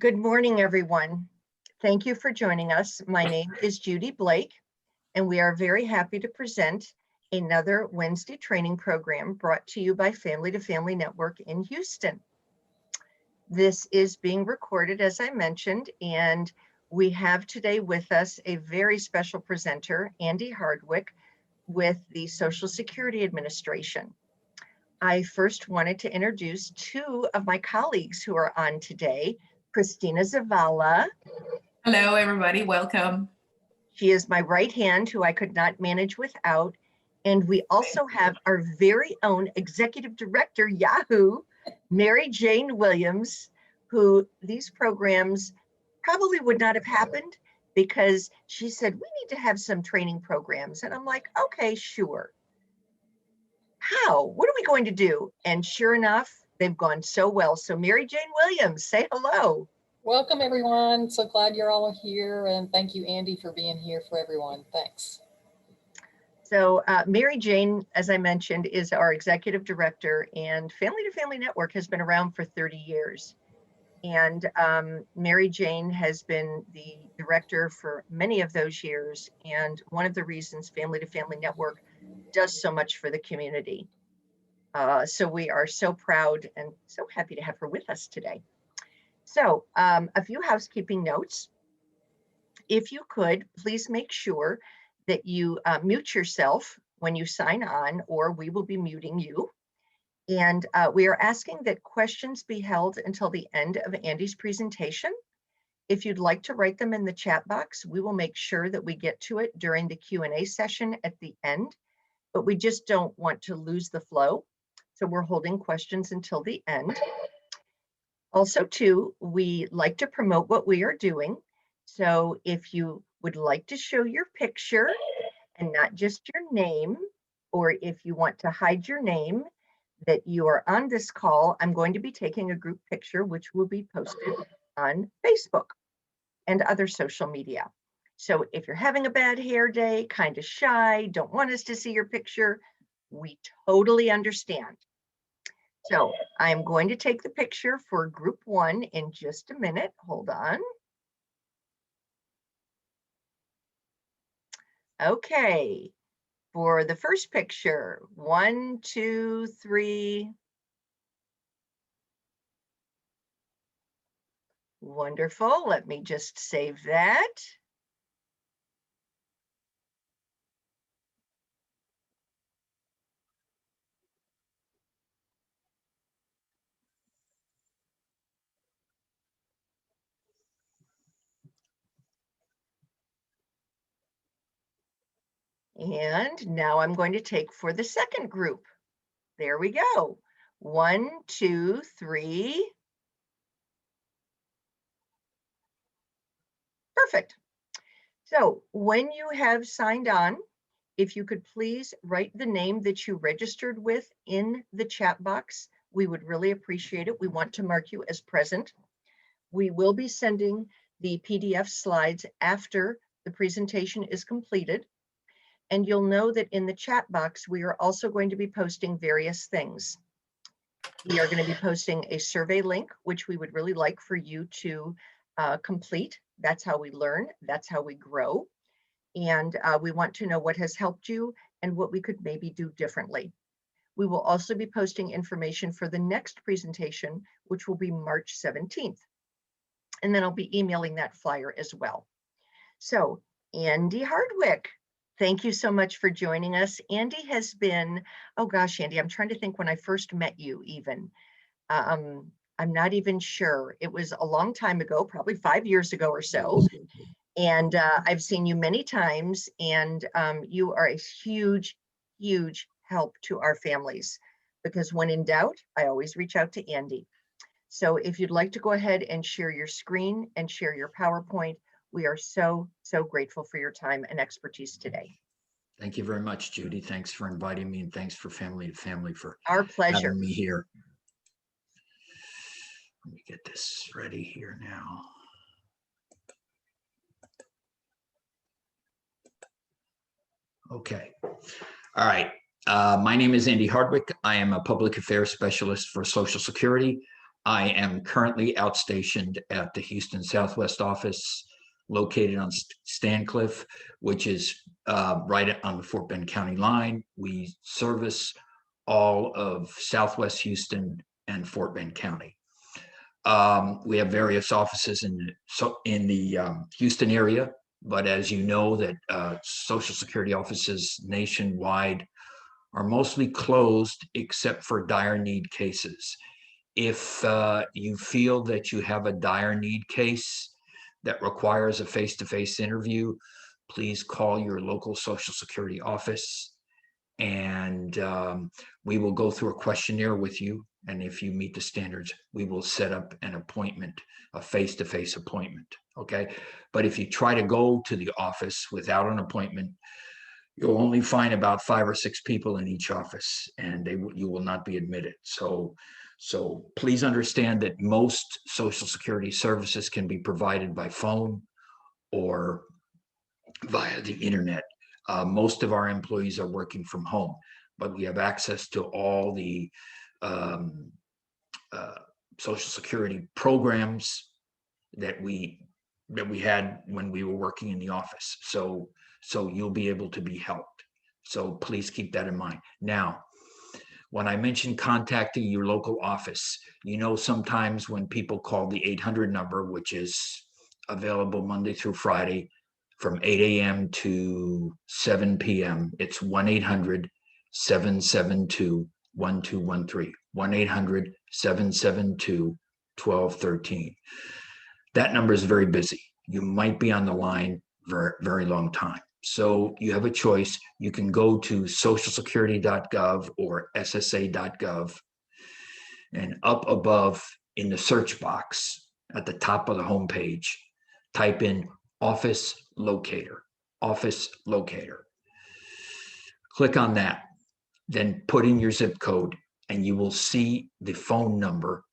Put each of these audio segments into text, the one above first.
Good morning, everyone. Thank you for joining us. My name is Judy Blake, and we are very happy to present another Wednesday training program brought to you by Family to Family Network in Houston. This is being recorded, as I mentioned, and we have today with us a very special presenter, Andy Hardwick, with the Social Security Administration. I first wanted to introduce two of my colleagues who are on today. Christina Zavala. Hello, everybody. Welcome. She is my right hand, who I could not manage without. And we also have our very own Executive Director, Yahoo, Mary Jane Williams, who these programs probably would not have happened because she said, we need to have some training programs. And I'm like, okay, sure. How? What are we going to do? And sure enough, they've gone so well. So Mary Jane Williams, say hello. Welcome, everyone. So glad you're all here. And thank you, Andy, for being here for everyone. Thanks. So Mary Jane, as I mentioned, is our Executive Director, and Family to Family Network has been around for 30 years. And Mary Jane has been the director for many of those years. And one of the reasons Family to Family Network does so much for the community. So we are so proud and so happy to have her with us today. So a few housekeeping notes. If you could, please make sure that you mute yourself when you sign on, or we will be muting you. And we are asking that questions be held until the end of Andy's presentation. If you'd like to write them in the chat box, we will make sure that we get to it during the Q&A session at the end, but we just don't want to lose the flow. So we're holding questions until the end. Also, too, we like to promote what we are doing. So if you would like to show your picture and not just your name, or if you want to hide your name, that you are on this call, I'm going to be taking a group picture, which will be posted on Facebook and other social media. So if you're having a bad hair day, kind of shy, don't want us to see your picture, we totally understand. So I'm going to take the picture for group one in just a minute. Hold on. Okay, for the first picture, 1, 2, 3. Wonderful. Let me just save that. And now I'm going to take for the second group. There we go. 1, 2, 3. Perfect. So when you have signed on, if you could please write the name that you registered with in the chat box, we would really appreciate it. We want to mark you as present. We will be sending the PDF slides after the presentation is completed. And you'll know that in the chat box, we are also going to be posting various things. We are going to be posting a survey link, which we would really like for you to complete. That's how we learn. That's how we grow. And we want to know what has helped you and what we could maybe do differently. We will also be posting information for the next presentation, which will be March 17th. And then I'll be emailing that flyer as well. So Andy Hardwick, thank you so much for joining us. Andy has been, oh gosh, Andy, I'm trying to think when I first met you even. I'm not even sure. It was a long time ago, probably 5 years ago or so. And I've seen you many times, and you are a huge, huge help to our families, because when in doubt, I always reach out to Andy. So if you'd like to go ahead and share your screen and share your PowerPoint, we are so, so grateful for your time and expertise today. Thank you very much, Judy. Thanks for inviting me, and thanks for Family to Family for our pleasure having me here. Let me get this ready here now. Okay. All right. My name is Andy Hardwick. I am a public affairs specialist for Social Security. I am currently outstationed at the Houston Southwest office located on Stancliff, which is right on the Fort Bend County line. We service all of Southwest Houston and Fort Bend County. We have various offices in the Houston area, but as you know, that Social Security offices nationwide are mostly closed except for dire need cases. If you feel that you have a dire need case that requires a face-to-face interview, please call your local Social Security office, and we will go through a questionnaire with you. And if you meet the standards, we will set up an appointment, a face-to-face appointment, okay? But if you try to go to the office without an appointment, you'll only find about 5 or 6 people in each office, and you will not be admitted. So please understand that most Social Security services can be provided by phone or via the internet. Most of our employees are working from home, but we have access to all the Social Security programs that we had when we were working in the office. So you'll be able to be helped. So please keep that in mind. Now, when I mentioned contacting your local office, you know, sometimes when people call the 800 number, which is available Monday through Friday from 8 a.m. to 7 p.m., it's 1-800-772-1213, 1-800-772-1213. That number is very busy. You might be on the line for a very long time. So you have a choice. You can go to socialsecurity.gov or ssa.gov, and up above in the search box at the top of the homepage, type in office locator, office locator. Click on that, then put in your zip code, and you will see the phone number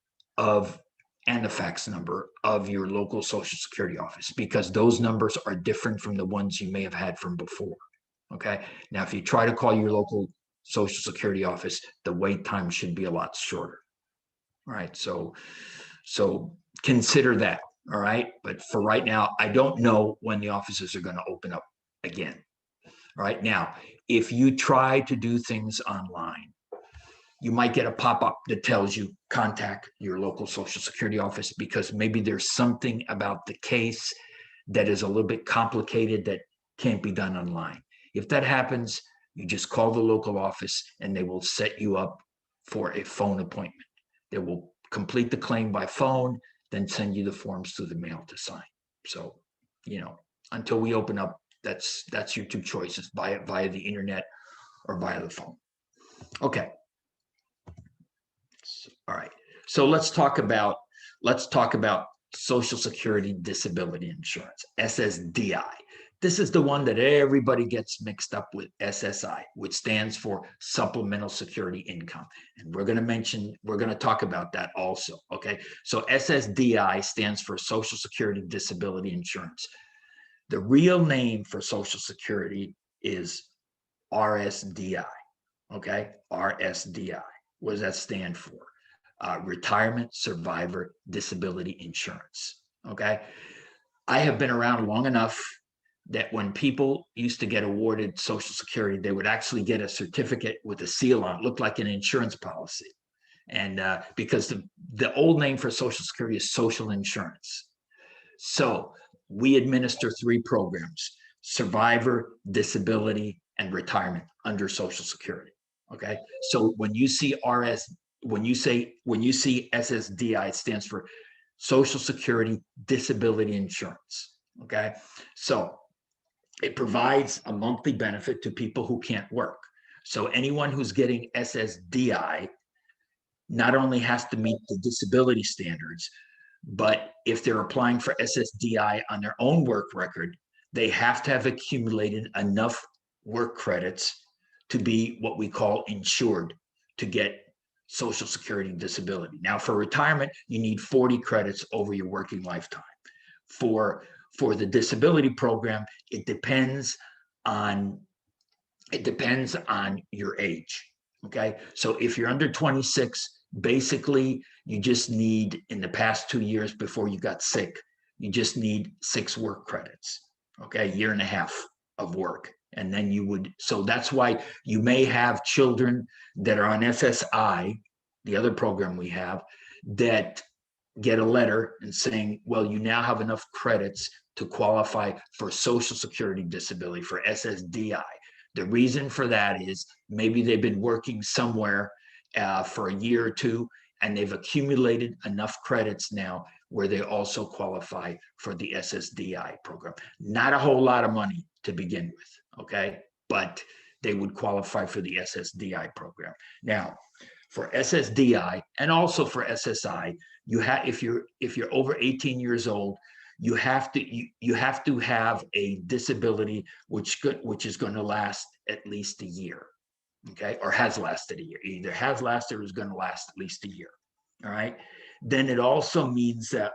and the fax number of your local Social Security office, because those numbers are different from the ones you may have had from before. Okay. Now, if you try to call your local Social Security office, the wait time should be a lot shorter. All right. So consider that. All right. But for right now, I don't know when the offices are going to open up again. All right. Now, if you try to do things online, you might get a pop-up that tells you contact your local Social Security office, because maybe there's something about the case that is a little bit complicated that can't be done online. If that happens, you just call the local office and they will set you up for a phone appointment. They will complete the claim by phone, then send you the forms through the mail to sign. So, you know, until we open up, that's your two choices: via the internet or via the phone. Okay. All right. So let's talk about Social Security Disability Insurance, SSDI. This is the one that everybody gets mixed up with SSI, which stands for Supplemental Security Income. And we're going to talk about that also. Okay. So SSDI stands for Social Security Disability Insurance. The real name for Social Security is RSDI. Okay. RSDI. What does that stand for? Retirement Survivor Disability Insurance. Okay. I have been around long enough that when people used to get awarded Social Security, they would actually get a certificate with a seal on it. It looked like an insurance policy. And because the old name for Social Security is social insurance. So we administer 3 programs: survivor, disability, and retirement under Social Security. Okay. So when you see SSDI, it stands for Social Security Disability Insurance. Okay. So it provides a monthly benefit to people who can't work. So anyone who's getting SSDI not only has to meet the disability standards, but if they're applying for SSDI on their own work record, they have to have accumulated enough work credits to be what we call insured to get Social Security disability. Now, for retirement, you need 40 credits over your working lifetime. For the disability program, it depends on your age. Okay, so if you're under 26, basically you just need, in the past 2 years before you got sick, you just need 6 work credits, okay, 1.5 years of work. And then you would, so that's why you may have children that are on SSI, the other program we have, that get a letter and saying, well, you now have enough credits to qualify for Social Security disability, for SSDI. The reason for that is maybe they've been working somewhere for a year or two, and they've accumulated enough credits now where they also qualify for the SSDI program. Not a whole lot of money to begin with, okay? But they would qualify for the SSDI program. Now, for SSDI and also for SSI, you have, if you're over 18 years old, you have to have a disability which is going to last at least a year, okay, or has lasted a year. Either has lasted or is going to last at least a year. All right. Then it also means that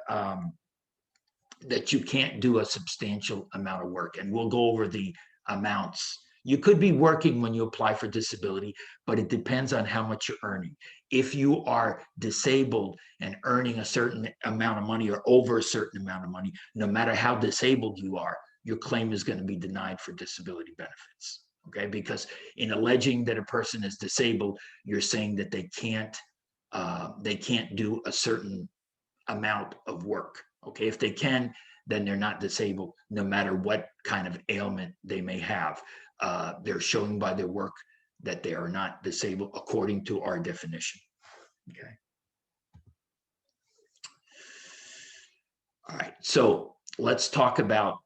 that you can't do a substantial amount of work, and we'll go over the amounts. You could be working when you apply for disability, but it depends on how much you're earning. If you are disabled and earning a certain amount of money or over a certain amount of money, no matter how disabled you are, your claim is going to be denied for disability benefits. Okay, because in alleging that a person is disabled, you're saying that they can't do a certain amount of work. Okay, if they can, then they're not disabled, no matter what kind of ailment they may have. They're showing by their work that they are not disabled according to our definition. Okay. All right. So let's talk about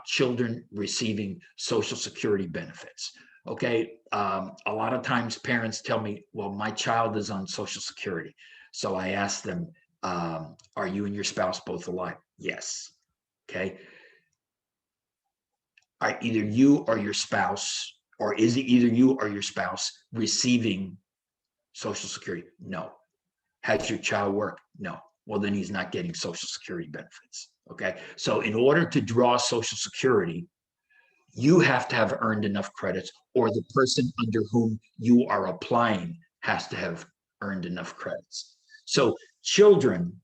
children receiving Social Security benefits. Okay. A lot of times parents tell me, well, my child is on Social Security. So I ask them, are you and your spouse both alive? Yes. Okay. Are either you or your spouse, or is it either you or your spouse receiving Social Security? No. Has your child worked? No. Well, then he's not getting Social Security benefits. Okay. So in order to draw Social Security, you have to have earned enough credits, or the person under whom you are applying has to have earned enough credits. So children,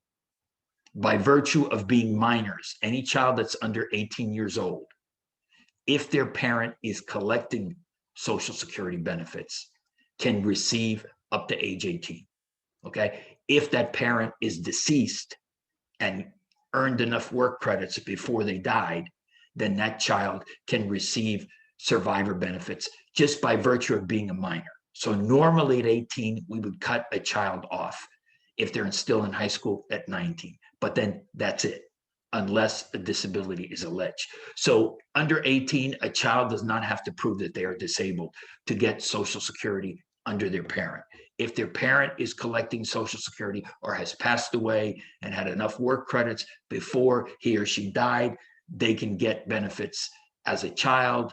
by virtue of being minors, any child that's under 18 years old, if their parent is collecting Social Security benefits, can receive up to age 18. Okay. If that parent is deceased and earned enough work credits before they died, then that child can receive survivor benefits just by virtue of being a minor. So normally at 18, we would cut a child off if they're still in high school at 19, but then that's it, unless a disability is alleged. So under 18, a child does not have to prove that they are disabled to get Social Security under their parent. If their parent is collecting Social Security or has passed away and had enough work credits before he or she died, they can get benefits as a child,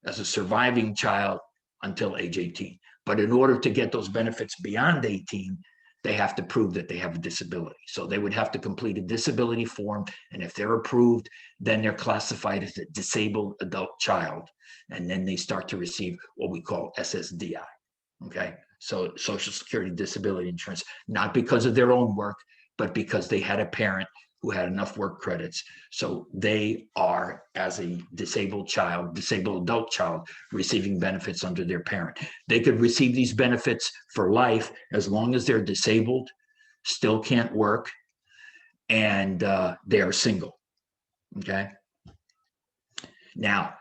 as a surviving child, until age 18. But in order to get those benefits beyond 18, they have to prove that they have a disability. So they would have to complete a disability form. And if they're approved, then they're classified as a disabled adult child. And then they start to receive what we call SSDI. Okay. So Social Security Disability Insurance, not because of their own work, but because they had a parent who had enough work credits. So they are, as a disabled child, disabled adult child, receiving benefits under their parent. They could receive these benefits for life as long as they're disabled, still can't work, and they are single. Okay. Now,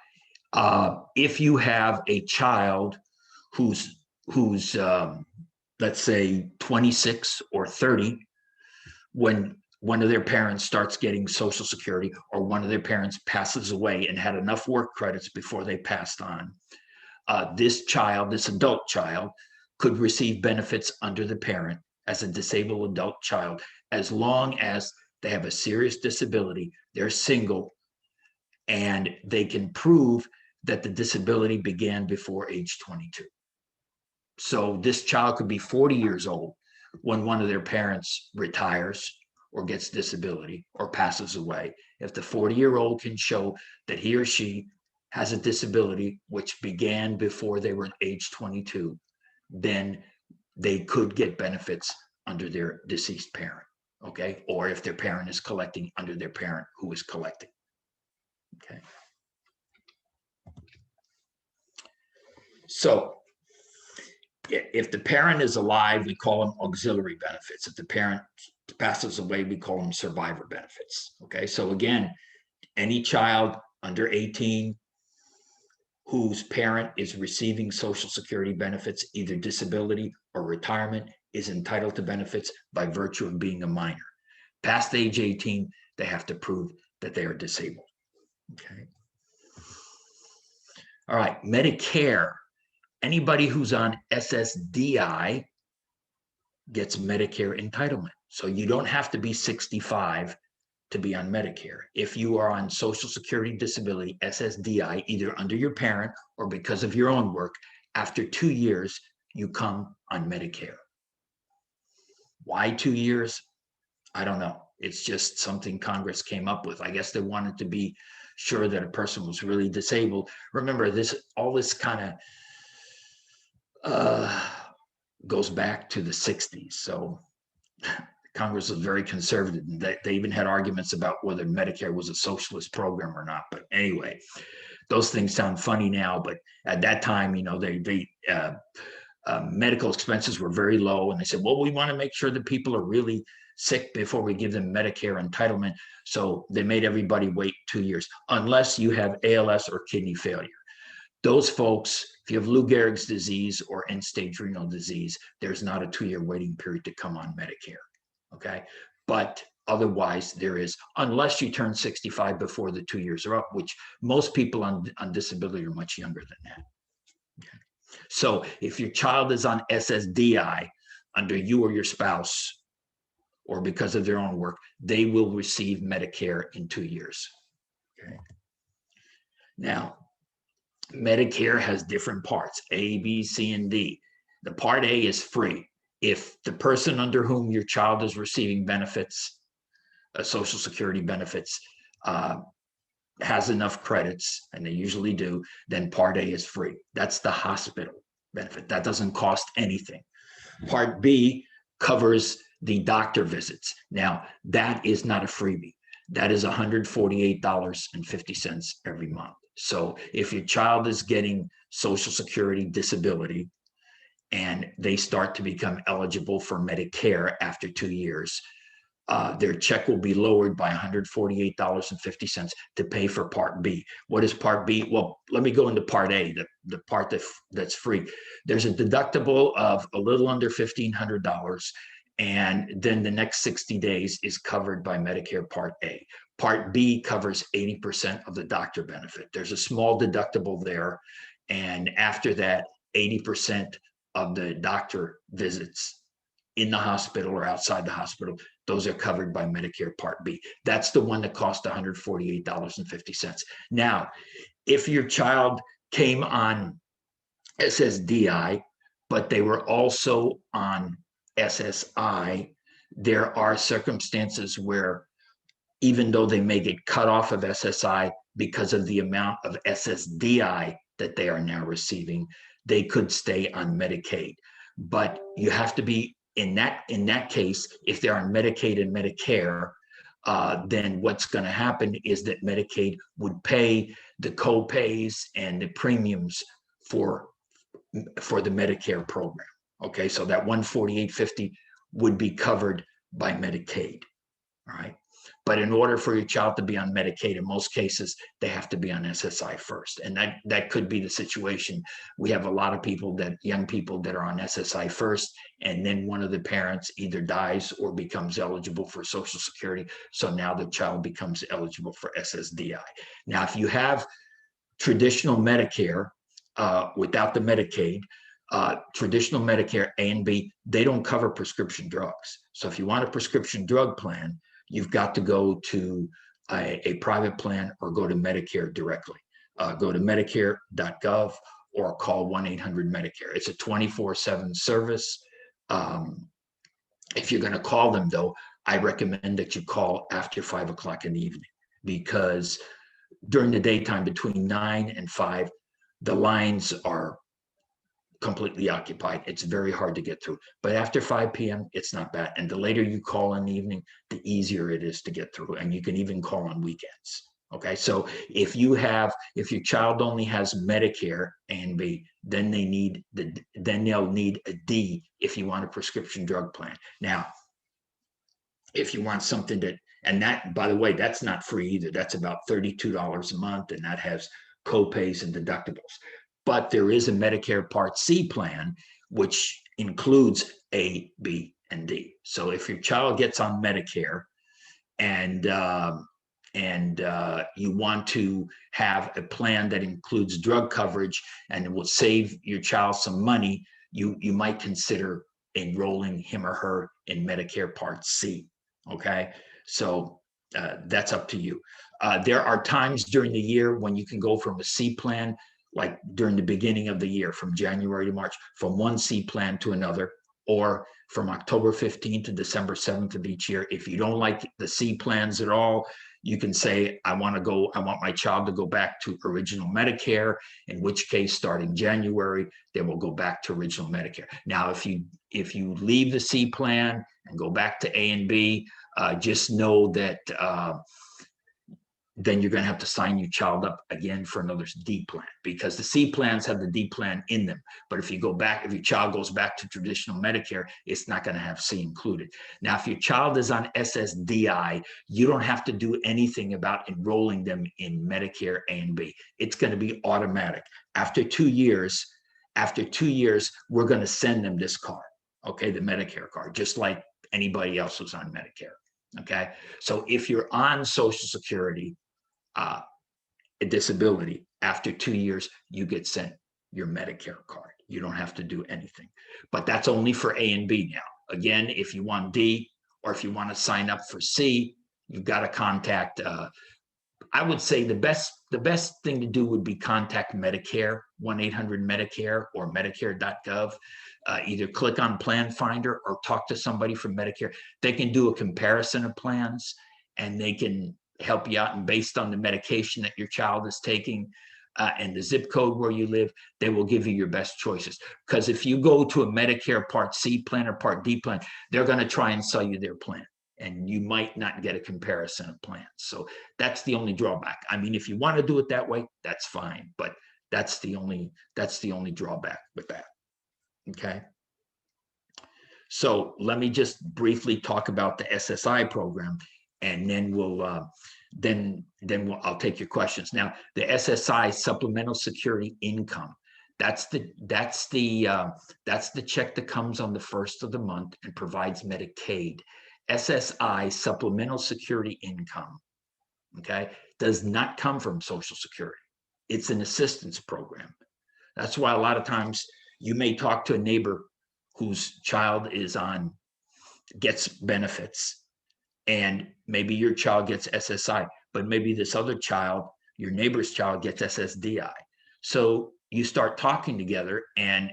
if you have a child who's let's say 26 or 30, when one of their parents starts getting Social Security, or one of their parents passes away and had enough work credits before they passed on, this adult child could receive benefits under the parent as a disabled adult child, as long as they have a serious disability, they're single, and they can prove that the disability began before age 22. So this child could be 40 years old when one of their parents retires or gets disability or passes away. If the 40-year-old can show that he or she has a disability which began before they were age 22, then they could get benefits under their deceased parent, okay? Or if their parent is collecting under their parent who is collecting, okay? So if the parent is alive, we call them auxiliary benefits. If the parent passes away, we call them survivor benefits, okay? So again, any child under 18 whose parent is receiving Social Security benefits, either disability or retirement, is entitled to benefits by virtue of being a minor. Past age 18, they have to prove that they are disabled. Okay. All right, Medicare. Anybody who's on SSDI gets Medicare entitlement. So you don't have to be 65 to be on Medicare. If you are on Social Security Disability, SSDI, either under your parent or because of your own work, after 2 years, you come on Medicare. Why 2 years? I don't know. It's just something Congress came up with. I guess they wanted to be sure that a person was really disabled. Remember, all this kind of goes back to the 60s. So Congress was very conservative. They even had arguments about whether Medicare was a socialist program or not. But anyway, those things sound funny now. But at that time, medical expenses were very low. And they said, well, we want to make sure that people are really sick before we give them Medicare entitlement. So they made everybody wait 2 years, unless you have ALS or kidney failure. Those folks, if you have Lou Gehrig's disease or end-stage renal disease, there's not a 2-year waiting period to come on Medicare, okay? But otherwise there is, unless you turn 65 before the 2 years are up, which most people on disability are much younger than that. Okay. So if your child is on SSDI under you or your spouse, or because of their own work, they will receive Medicare in 2 years. Okay. Now, Medicare has different parts, A, B, C, and D. The Part A is free. If the person under whom your child is receiving benefits, Social Security benefits, has enough credits, and they usually do, then Part A is free. That's the hospital benefit. That doesn't cost anything. Part B covers the doctor visits. Now, that is not a freebie. That is $148.50 every month. So if your child is getting Social Security disability and they start to become eligible for Medicare after 2 years, their check will be lowered by $148.50 to pay for Part B. What is Part B? Well, let me go into Part A, the part that's free. There's a deductible of a little under $1,500, and then the next 60 days is covered by Medicare Part A. Part B covers 80% of the doctor benefit. There's a small deductible there, and after that, 80% of the doctor visits in the hospital or outside the hospital, those are covered by Medicare Part B. That's the one that costs $148.50. Now, if your child came on SSDI, but they were also on SSI, there are circumstances where even though they may get cut off of SSI because of the amount of SSDI that they are now receiving, they could stay on Medicaid. But you have to be in that case, if they're on Medicaid and Medicare, then what's going to happen is that Medicaid would pay the co-pays and the premiums for the Medicare program. Okay, so that $148.50 would be covered by Medicaid. All right. But in order for your child to be on Medicaid, in most cases, they have to be on SSI first. And that could be the situation. We have a lot of young people that are on SSI first, and then one of the parents either dies or becomes eligible for Social Security. So now the child becomes eligible for SSDI. Now, if you have traditional Medicare without the Medicaid, traditional Medicare A and B, they don't cover prescription drugs. So if you want a prescription drug plan, you've got to go to a private plan or go to Medicare directly. Go to medicare.gov or call 1-800-MEDICARE. It's a 24/7 service. If you're going to call them, though, I recommend that you call after 5 o'clock in the evening, because during the daytime between 9 and 5, the lines are completely occupied. It's very hard to get through. But after 5 p.m., it's not bad. And the later you call in the evening, the easier it is to get through. And you can even call on weekends. Okay, so if your child only has Medicare A and B, then they'll need a D if you want a prescription drug plan. Now, if you want something and that, by the way, that's not free either. That's about $32 a month, and that has co-pays and deductibles. But there is a Medicare Part C plan, which includes A, B, and D. So if your child gets on Medicare and you want to have a plan that includes drug coverage and it will save your child some money, you might consider enrolling him or her in Medicare Part C. Okay, so that's up to you. There are times during the year when you can go from a C plan, like during the beginning of the year, from January to March, from one C plan to another, or from October 15th to December 7th of each year. If you don't like the C plans at all, you can say, I want my child to go back to original Medicare, in which case, starting January, they will go back to original Medicare. Now, if you leave the C plan and go back to A and B, just know that then you're going to have to sign your child up again for another D plan, because the C plans have the D plan in them. But if your child goes back to traditional Medicare, it's not going to have C included. Now, if your child is on SSDI, you don't have to do anything about enrolling them in Medicare A and B. It's going to be automatic. After 2 years, we're going to send them this card, okay, the Medicare card, just like anybody else who's on Medicare. Okay, so if you're on Social Security, a disability, after 2 years, you get sent your Medicare card. You don't have to do anything, but that's only for A and B now. Again, if you want D, or if you want to sign up for C, you've got to contact, I would say the best thing to do would be contact Medicare, 1-800-Medicare or Medicare.gov. Either click on Plan Finder or talk to somebody from Medicare. They can do a comparison of plans, and they can help you out. And based on the medication that your child is taking and the zip code where you live, they will give you your best choices. Because if you go to a Medicare Part C plan or Part D plan, they're going to try and sell you their plan, and you might not get a comparison of plans. So that's the only drawback. I mean, if you want to do it that way, that's fine, but that's the only drawback with that. Okay. So let me just briefly talk about the SSI program, and then I'll take your questions. Now, the SSI, Supplemental Security Income, that's the check that comes on the first of the month and provides Medicaid. SSI, Supplemental Security Income, okay, does not come from Social Security. It's an assistance program. That's why a lot of times you may talk to a neighbor whose child gets benefits, and maybe your child gets SSI, but maybe this other child, your neighbor's child, gets SSDI. So you start talking together, and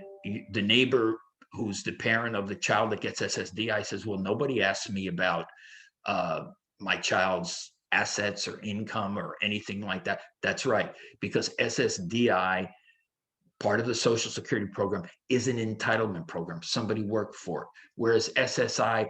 the neighbor who's the parent of the child that gets SSDI says, well, nobody asked me about my child's assets or income or anything like that. That's right, because SSDI, part of the Social Security program, is an entitlement program. Somebody worked for it, whereas SSI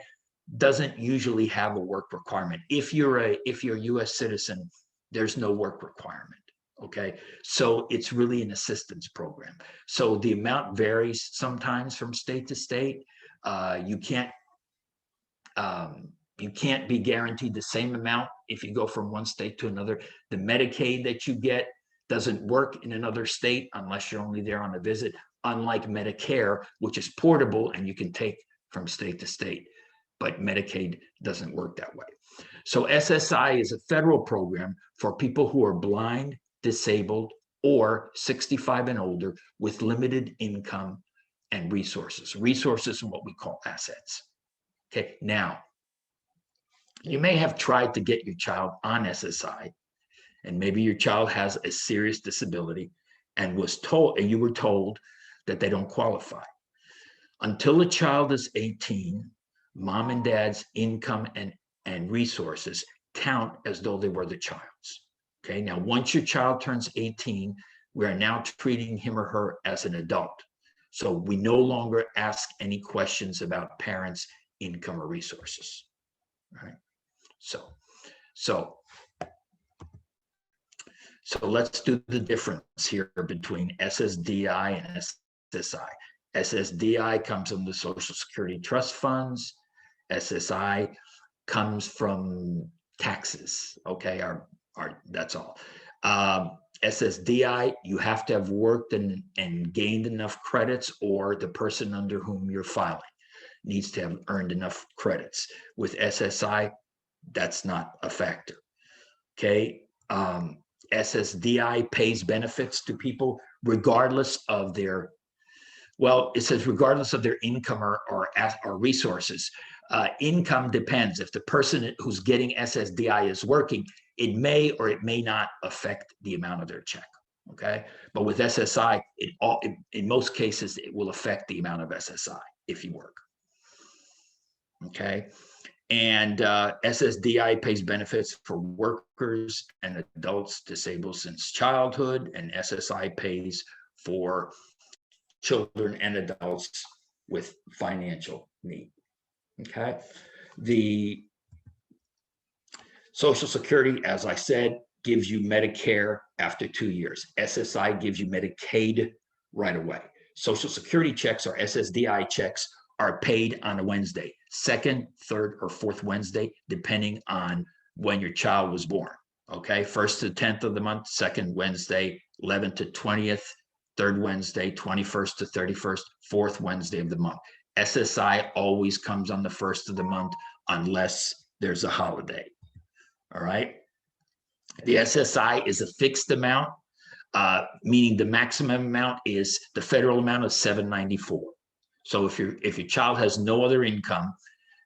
doesn't usually have a work requirement. If you're a U.S. citizen, there's no work requirement. Okay, so it's really an assistance program. So the amount varies sometimes from state to state. You can't be guaranteed the same amount if you go from one state to another. The Medicaid that you get doesn't work in another state unless you're only there on a visit, unlike Medicare, which is portable and you can take from state to state. But Medicaid doesn't work that way. So SSI is a federal program for people who are blind, disabled, or 65 and older with limited income and resources. Resources are what we call assets. Okay, now, you may have tried to get your child on SSI, and maybe your child has a serious disability and you were told that they don't qualify. Until a child is 18, mom and dad's income and resources count as though they were the child's. Okay, now once your child turns 18, we are now treating him or her as an adult. So we no longer ask any questions about parents' income or resources. All right. So let's do the difference here between SSDI and SSI. SSDI comes from the Social Security Trust Funds. SSI comes from taxes. Okay, that's all. SSDI, you have to have worked and gained enough credits, or the person under whom you're filing needs to have earned enough credits. With SSI, that's not a factor. Okay. SSDI pays benefits to people regardless of their, well, it says regardless of their income or resources. Income depends. If the person who's getting SSDI is working, it may or it may not affect the amount of their check. Okay. But with SSI, in most cases, it will affect the amount of SSI if you work. Okay. And SSDI pays benefits for workers and adults disabled since childhood, and SSI pays for children and adults with financial need. Okay. The Social Security, as I said, gives you Medicare after 2 years. SSI gives you Medicaid right away. Social Security checks or SSDI checks are paid on a Wednesday, second, third, or fourth Wednesday, depending on when your child was born. Okay, 1st to 10th of the month, second Wednesday, 11th to 20th, third Wednesday, 21st to 31st, fourth Wednesday of the month. SSI always comes on the 1st of the month unless there's a holiday. All right. The SSI is a fixed amount, meaning the maximum amount is the federal amount of $794. So if your child has no other income,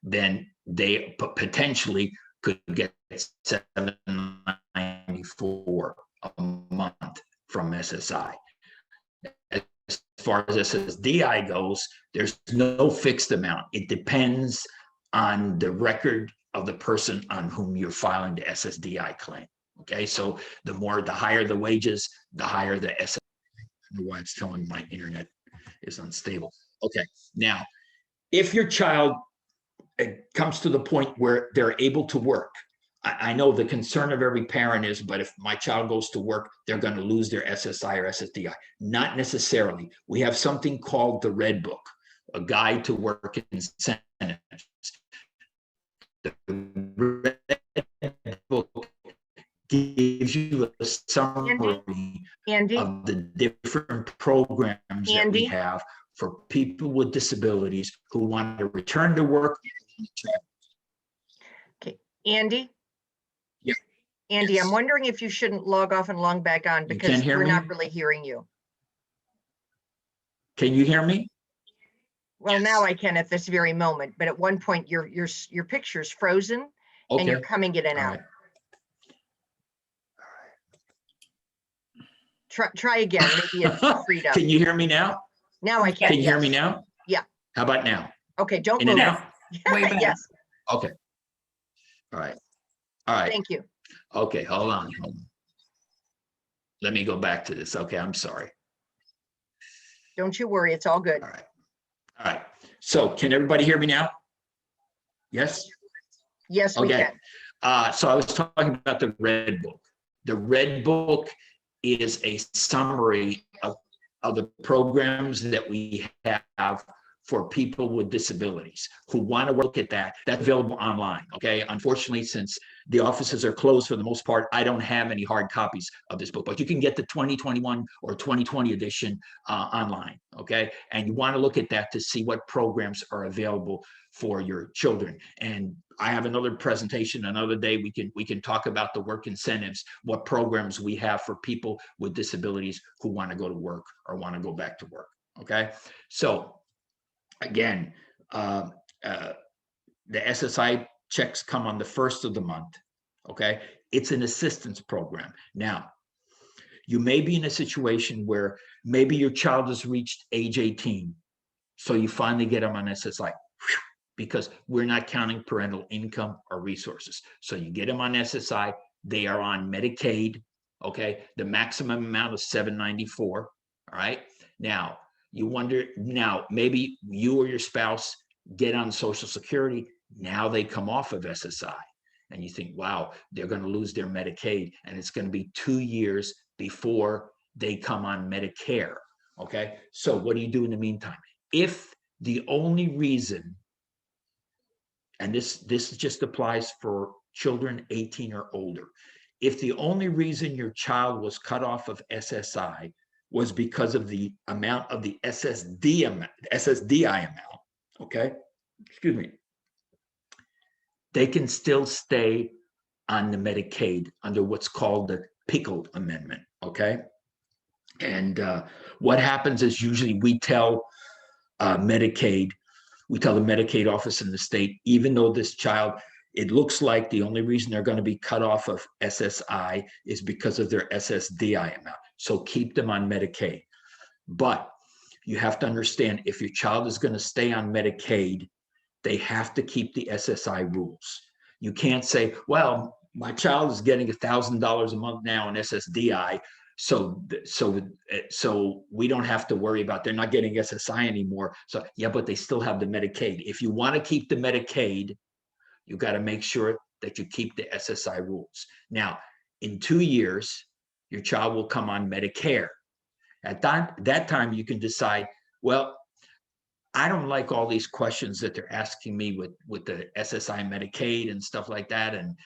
then they potentially could get $794 a month from SSI. As far as SSDI goes, there's no fixed amount. It depends on the record of the person on whom you're filing the SSDI claim. Okay, so the higher the wages, the higher the SSDI. I don't know why it's telling my internet is unstable. Okay, now, if your child comes to the point where they're able to work, I know the concern of every parent is, but if my child goes to work, they're going to lose their SSI or SSDI. Not necessarily. We have something called the Red Book, a guide to work incentives. The Red Book gives you a summary of the different programs that we have for people with disabilities who want to return to work. Okay, Andy? Yeah. Andy, Yes. I'm wondering if you shouldn't log off and log back on because can't hear we're me? not really hearing you. Can you hear me? Well, Yes. now I can at this very moment, but at one point your picture's frozen and you're coming in and All out. right. Try again, maybe it's freed up. Can you hear me now? Now I can. Can you hear me yes. now? Yeah. How about now? Okay, don't In move. and out? Way better. Yes, Okay. All right. All right. thank you. Okay, hold on. Let me go back to this. Okay, I'm sorry. Don't you worry, it's all good. All right. All right. So can everybody hear me now? Yes? Yes, we Okay. can. So I was talking about the Red Book. The Red Book is a summary of the programs that we have for people with disabilities who want to look at that. That's available online. Okay. Unfortunately, since the offices are closed for the most part, I don't have any hard copies of this book, but you can get the 2021 or 2020 edition online. Okay. And you want to look at that to see what programs are available for your children. And I have another presentation another day. We can talk about the work incentives, what programs we have for people with disabilities who want to go to work or want to go back to work. Okay. So again, the SSI checks come on the 1st of the month. Okay. It's an assistance program. Now, you may be in a situation where maybe your child has reached age 18. So you finally get them on SSI. Because we're not counting parental income or resources. So you get them on SSI, they are on Medicaid, okay? The maximum amount is $794, all right? Now, You wonder now, maybe you or your spouse get on Social Security. Now they come off of SSI and you think, wow, they're going to lose their Medicaid and it's going to be 2 years before they come on Medicare. Okay. So what do you do in the meantime? If the only reason, and this just applies for children 18 or older, if the only reason your child was cut off of SSI was because of the amount of the SSDI amount, okay, excuse me, they can still stay on the Medicaid under what's called the Pickle Amendment, okay? And what happens is usually we tell Medicaid, we tell the Medicaid office in the state, even though this child, it looks like the only reason they're going to be cut off of SSI is because of their SSDI amount. So keep them on Medicaid. But you have to understand, if your child is going to stay on Medicaid, they have to keep the SSI rules. You can't say, well, my child is getting $1,000 a month now in SSDI, so we don't have to worry about, they're not getting SSI anymore. So yeah, but they still have the Medicaid. If you want to keep the Medicaid, you got to make sure that you keep the SSI rules. Now, in 2 years, your child will come on Medicare. At that time, you can decide, well, I don't like all these questions that they're asking me with the SSI Medicaid and stuff like that. And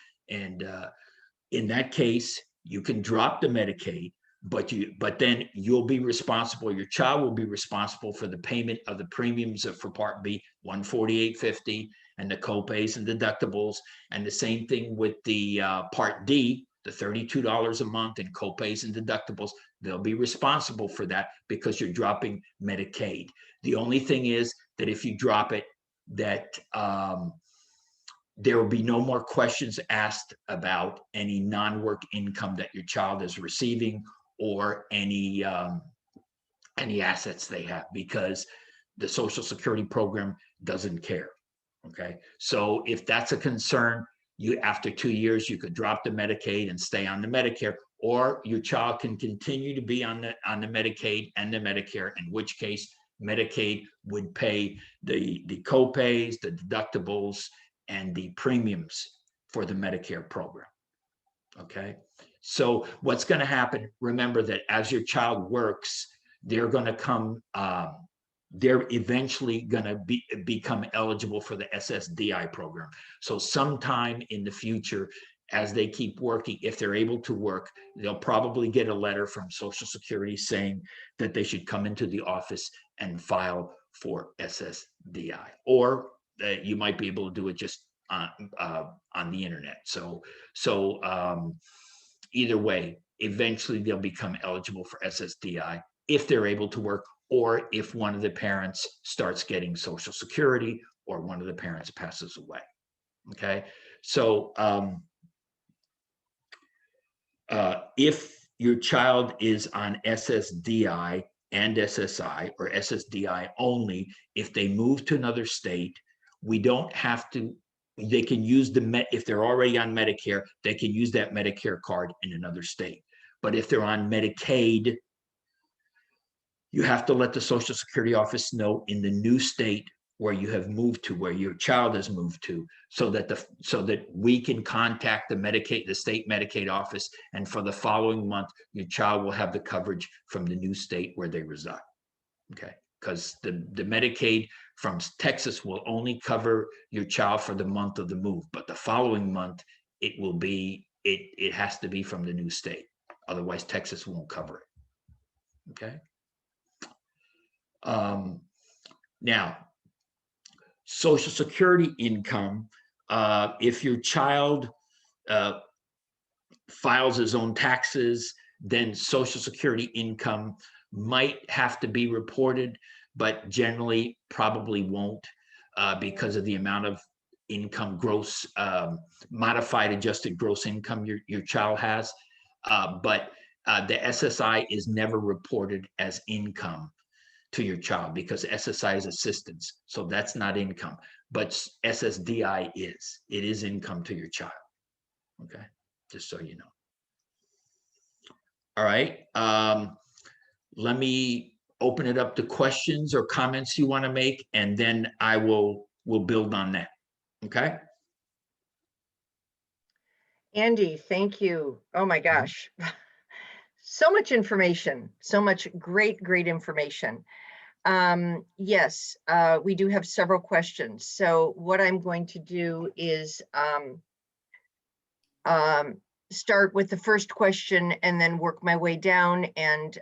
in that case, you can drop the Medicaid, but then you'll be responsible. Your child will be responsible for the payment of the premiums for Part B, $148.50, and the copays and deductibles. And the same thing with the Part D, the $32 a month in copays and deductibles. They'll be responsible for that because you're dropping Medicaid. The only thing is that if you drop it, that there will be no more questions asked about any non-work income that your child is receiving or any assets they have, because the Social Security program doesn't care. Okay, so if that's a concern, you, after 2 years, you could drop the Medicaid and stay on the Medicare, or your child can continue to be on the Medicaid and the Medicare, in which case Medicaid would pay the copays, the deductibles, and the premiums for the Medicare program. Okay, so what's going to happen, remember that as your child works, they're going to come, they're eventually going to become eligible for the SSDI program. So sometime in the future, as they keep working, if they're able to work, they'll probably get a letter from Social Security saying that they should come into the office and file for SSDI, or that you might be able to do it just on the internet. So either way, eventually they'll become eligible for SSDI if they're able to work, or if one of the parents starts getting Social Security, or one of the parents passes away. Okay, so if your child is on SSDI and SSI, or SSDI only, if they move to another state, we don't have to, they can use if they're already on Medicare, they can use that Medicare card in another state. But if they're on Medicaid, you have to let the Social Security office know in the new state where you have moved to, where your child has moved to, so that we can contact the state Medicaid office, and for the following month, your child will have the coverage from the new state where they reside. Okay, because the Medicaid from Texas will only cover your child for the month of the move, but the following month it will be, it has to be from the new state. Otherwise, Texas won't cover it. Okay. Now, Social Security income, if your child files his own taxes, then Social Security income might have to be reported, but generally probably won't, because of the amount of income, gross, modified adjusted gross income your child has. But the SSI is never reported as income to your child, because SSI is assistance, so that's not income. But SSDI is. It is income to your child. Okay, just so you know. All right. Let me open it up to questions or comments you want to make, and then we'll build on that. Okay. Andy, thank you. Oh my gosh. So much information, so much great information. Yes, we do have several questions. So what I'm going to do is start with the first question and then work my way down. And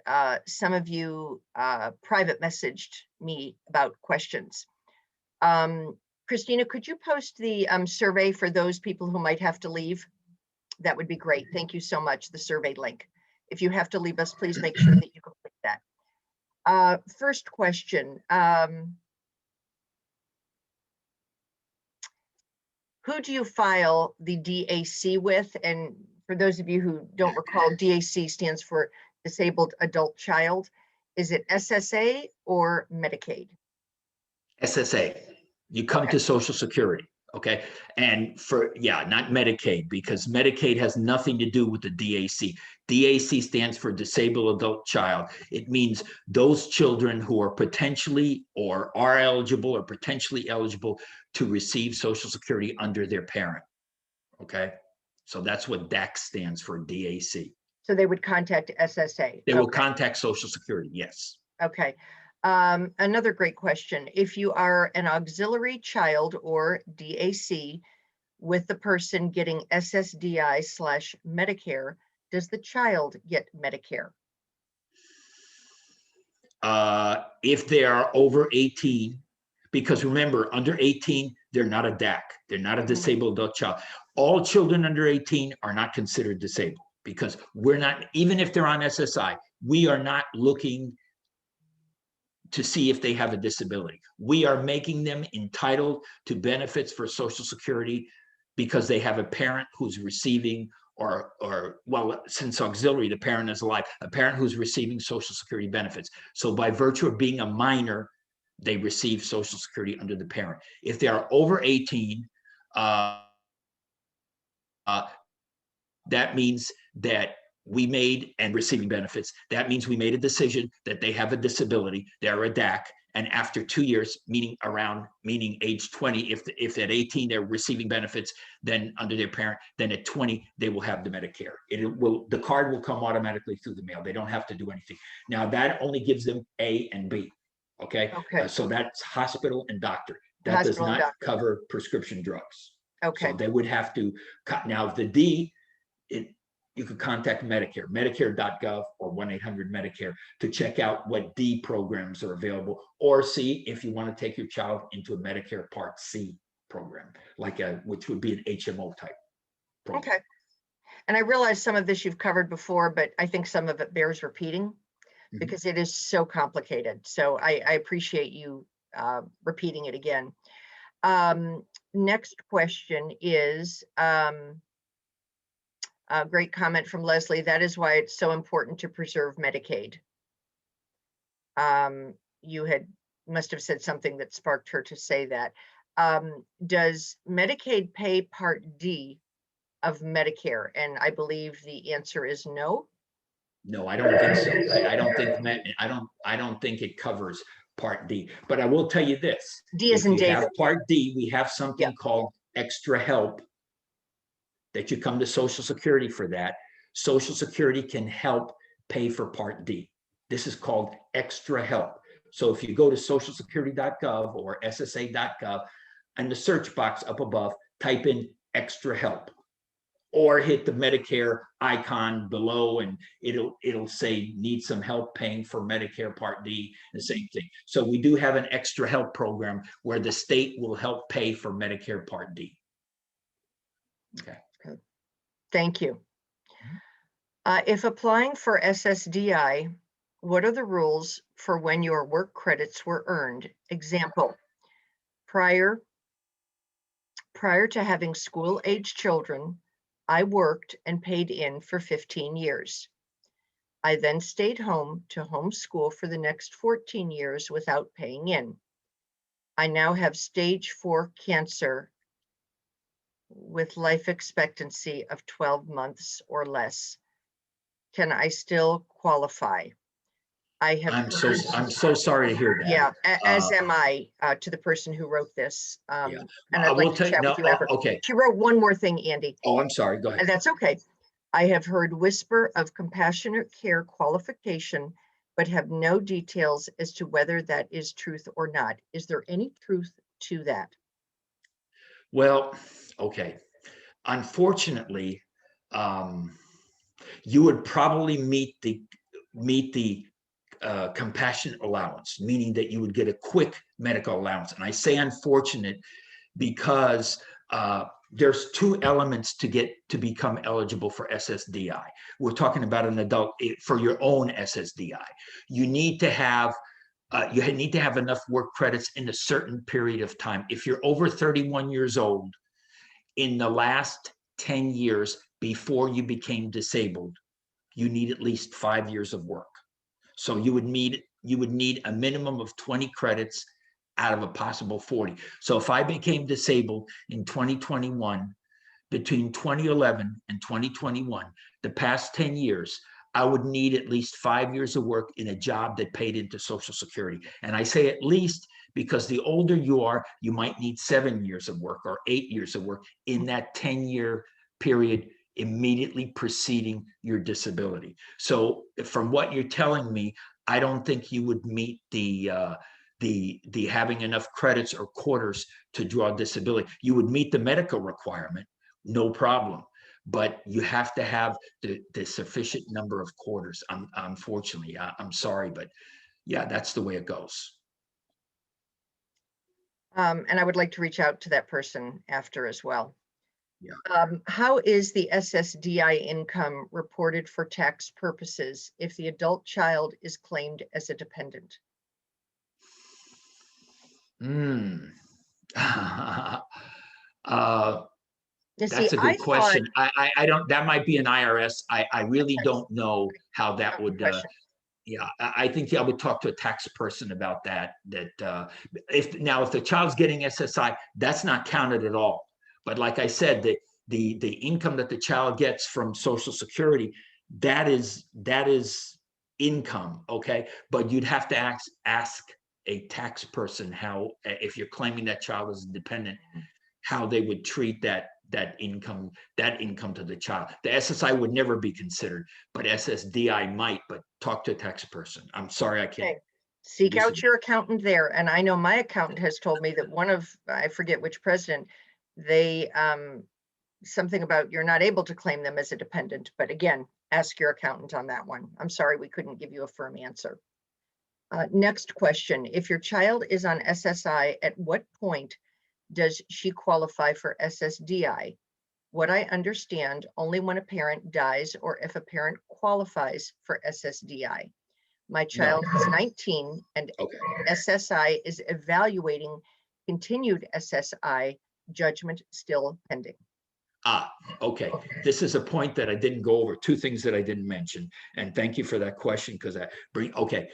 some of you private messaged me about questions. Christina, could you post the survey for those people who might have to leave? That would be great. Thank you so much. The survey link. If you have to leave us, please make sure that you complete that. First question. Who do you file the DAC with? And for those of you who don't recall, DAC stands for Disabled Adult Child. Is it SSA or Medicaid? SSA. You come to Social Security. Okay. And not Medicaid, because Medicaid has nothing to do with the DAC. DAC stands for Disabled Adult Child. It means those children who are potentially or are eligible or potentially eligible to receive Social Security under their parent. Okay. So that's what DAC stands for, DAC. So they would contact SSA. They will contact Social Security. Yes. Okay. Another great question. If you are an auxiliary child or DAC with the person getting SSDI/Medicare, does the child get Medicare? If they are over 18, because remember, under 18, they're not a DAC. They're not a disabled adult child. All children under 18 are not considered disabled, because we're not, even if they're on SSI, we are not looking to see if they have a disability. We are making them entitled to benefits for Social Security because they have a parent who's receiving, or well, since auxiliary, the parent is alive, a parent who's receiving Social Security benefits. So by virtue of being a minor, they receive Social Security under the parent. If they are over 18, that means that we made, and receiving benefits, that means we made a decision that they have a disability, they're a DAC, and after 2 years, meaning age 20, if at 18 they're receiving benefits, then under their parent, then at 20 they will have the Medicare. The card will come automatically through the mail. They don't have to do anything. Now that only gives them A and B. Okay. So that's hospital and doctor. That does not cover prescription drugs. Okay. So they would have to cut. Now the D, you could contact Medicare, medicare.gov or 1-800-Medicare to check out what D programs are available, or see if you want to take your child into a Medicare Part C program, which would be an HMO type program. Okay. And I realize some of this you've covered before, but I think some of it bears repeating because it is so complicated. So I appreciate you repeating it again. Next question is, a great comment from Leslie. That is why it's so important to preserve Medicaid. You must have said something that sparked her to say that. Does Medicaid pay Part D of Medicare? And I believe the answer is no. No, I don't think so. I don't think it covers Part D. But I will tell you this: D as in David. Have Part D, we have something called extra help. That you come to Social Security for that. Social Security can help pay for Part D. This is called extra help. So if you go to socialsecurity.gov or ssa.gov, and the search box up above, type in extra help, or hit the Medicare icon below, and it'll say need some help paying for Medicare Part D, the same thing. So we do have an extra help program where the state will help pay for Medicare Part D. Okay. Thank you. If applying for SSDI, what are the rules for when your work credits were earned? Example, prior to having school-age children, I worked and paid in for 15 years. I then stayed home to homeschool for the next 14 years without paying in. I now have stage 4 cancer with life expectancy of 12 months or less. Can I still qualify? I have I'm heard, so sorry to hear that. yeah, as Uh, am I, to the person who wrote this. Yeah. And I I'd will like to tell you, chat no, with you after. okay. She wrote one more thing, Andy, Oh, I'm sorry. Go ahead. and that's okay. I have heard whisper of compassionate care qualification, but have no details as to whether that is truth or not. Is there any truth to that? Well, okay. Unfortunately, you would probably meet the compassionate allowance, meaning that you would get a quick medical allowance. And I say unfortunate because there's two elements to become eligible for SSDI. We're talking about an adult for your own SSDI. You need to have enough work credits in a certain period of time. If you're over 31 years old, in the last 10 years before you became disabled, you need at least 5 years of work. So you would need a minimum of 20 credits out of a possible 40. So if I became disabled in 2021, between 2011 and 2021, the past 10 years, I would need at least 5 years of work in a job that paid into Social Security. And I say at least because the older you are, you might need 7 years of work or 8 years of work in that 10-year period immediately preceding your disability. So from what you're telling me, I don't think you would meet the having enough credits or quarters to draw disability. You would meet the medical requirement, no problem, but you have to have the sufficient number of quarters. Unfortunately, I'm sorry, but yeah, that's the way it goes. And I would like to reach out to that person after as well. Yeah. How is the SSDI income reported for tax purposes if the adult child is claimed as a dependent? You see, That's a I good thought, question. I don't, that might be an IRS. I really don't know how that good would, question. yeah, I think I would talk to a tax person about that. If the child's getting SSI, that's not counted at all. But like I said, the income that the child gets from Social Security, that is income, okay? But you'd have to ask a tax person how, if you're claiming that child is dependent, how they would treat that income to the child. The SSI would never be considered, but SSDI might. But talk to a tax person. I'm sorry, I can't. Okay. Seek out your accountant there. And I know my accountant has told me that one of, I forget which president, they, something about you're not able to claim them as a dependent. But again, ask your accountant on that one. I'm sorry, we couldn't give you a firm answer. Next question. If your child is on SSI, at what point does she qualify for SSDI? What I understand, only when a parent dies or if a parent qualifies for SSDI. My child is 19 and Okay. SSI is evaluating continued SSI, judgment still pending. Okay. This is a point that I didn't go over, two things that I didn't mention. And thank you for that question, because okay.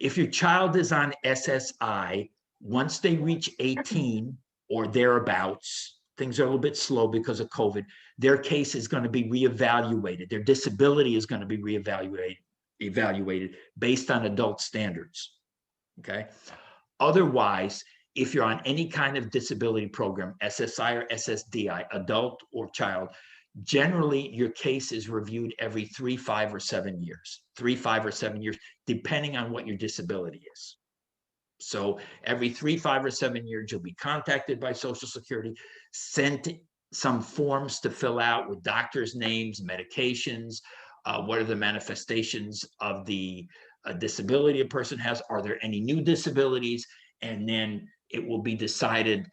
If your child is on SSI, once they reach 18 or thereabouts, things are a little bit slow because of COVID, their case is going to be reevaluated. Their disability is going to be evaluated based on adult standards. Okay. Otherwise, if you're on any kind of disability program, SSI or SSDI, adult or child, generally your case is reviewed every 3, 5, or 7 years. 3, 5, or 7 years, depending on what your disability is. So every 3, 5, or 7 years, you'll be contacted by Social Security, sent some forms to fill out with doctors' names, medications, what are the manifestations of the disability a person has, are there any new disabilities, and then it will be decided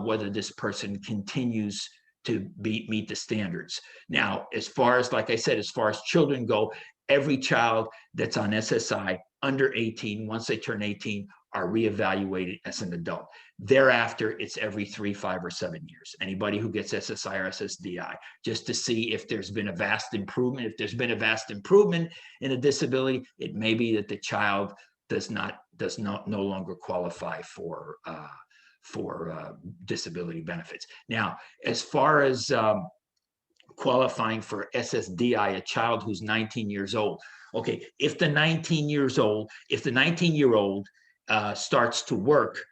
whether this person continues to meet the standards. Now, as far as, like I said, as far as children go, every child that's on SSI under 18, once they turn 18, are reevaluated as an adult. Thereafter, it's every 3, 5, or 7 years. Anybody who gets SSI or SSDI, just to see if there's been a vast improvement. If there's been a vast improvement in a disability, it may be that the child does not no longer qualify for disability benefits. Now, as far as qualifying for SSDI, a child who's 19 years old. Okay, if the 19-year-old starts to work,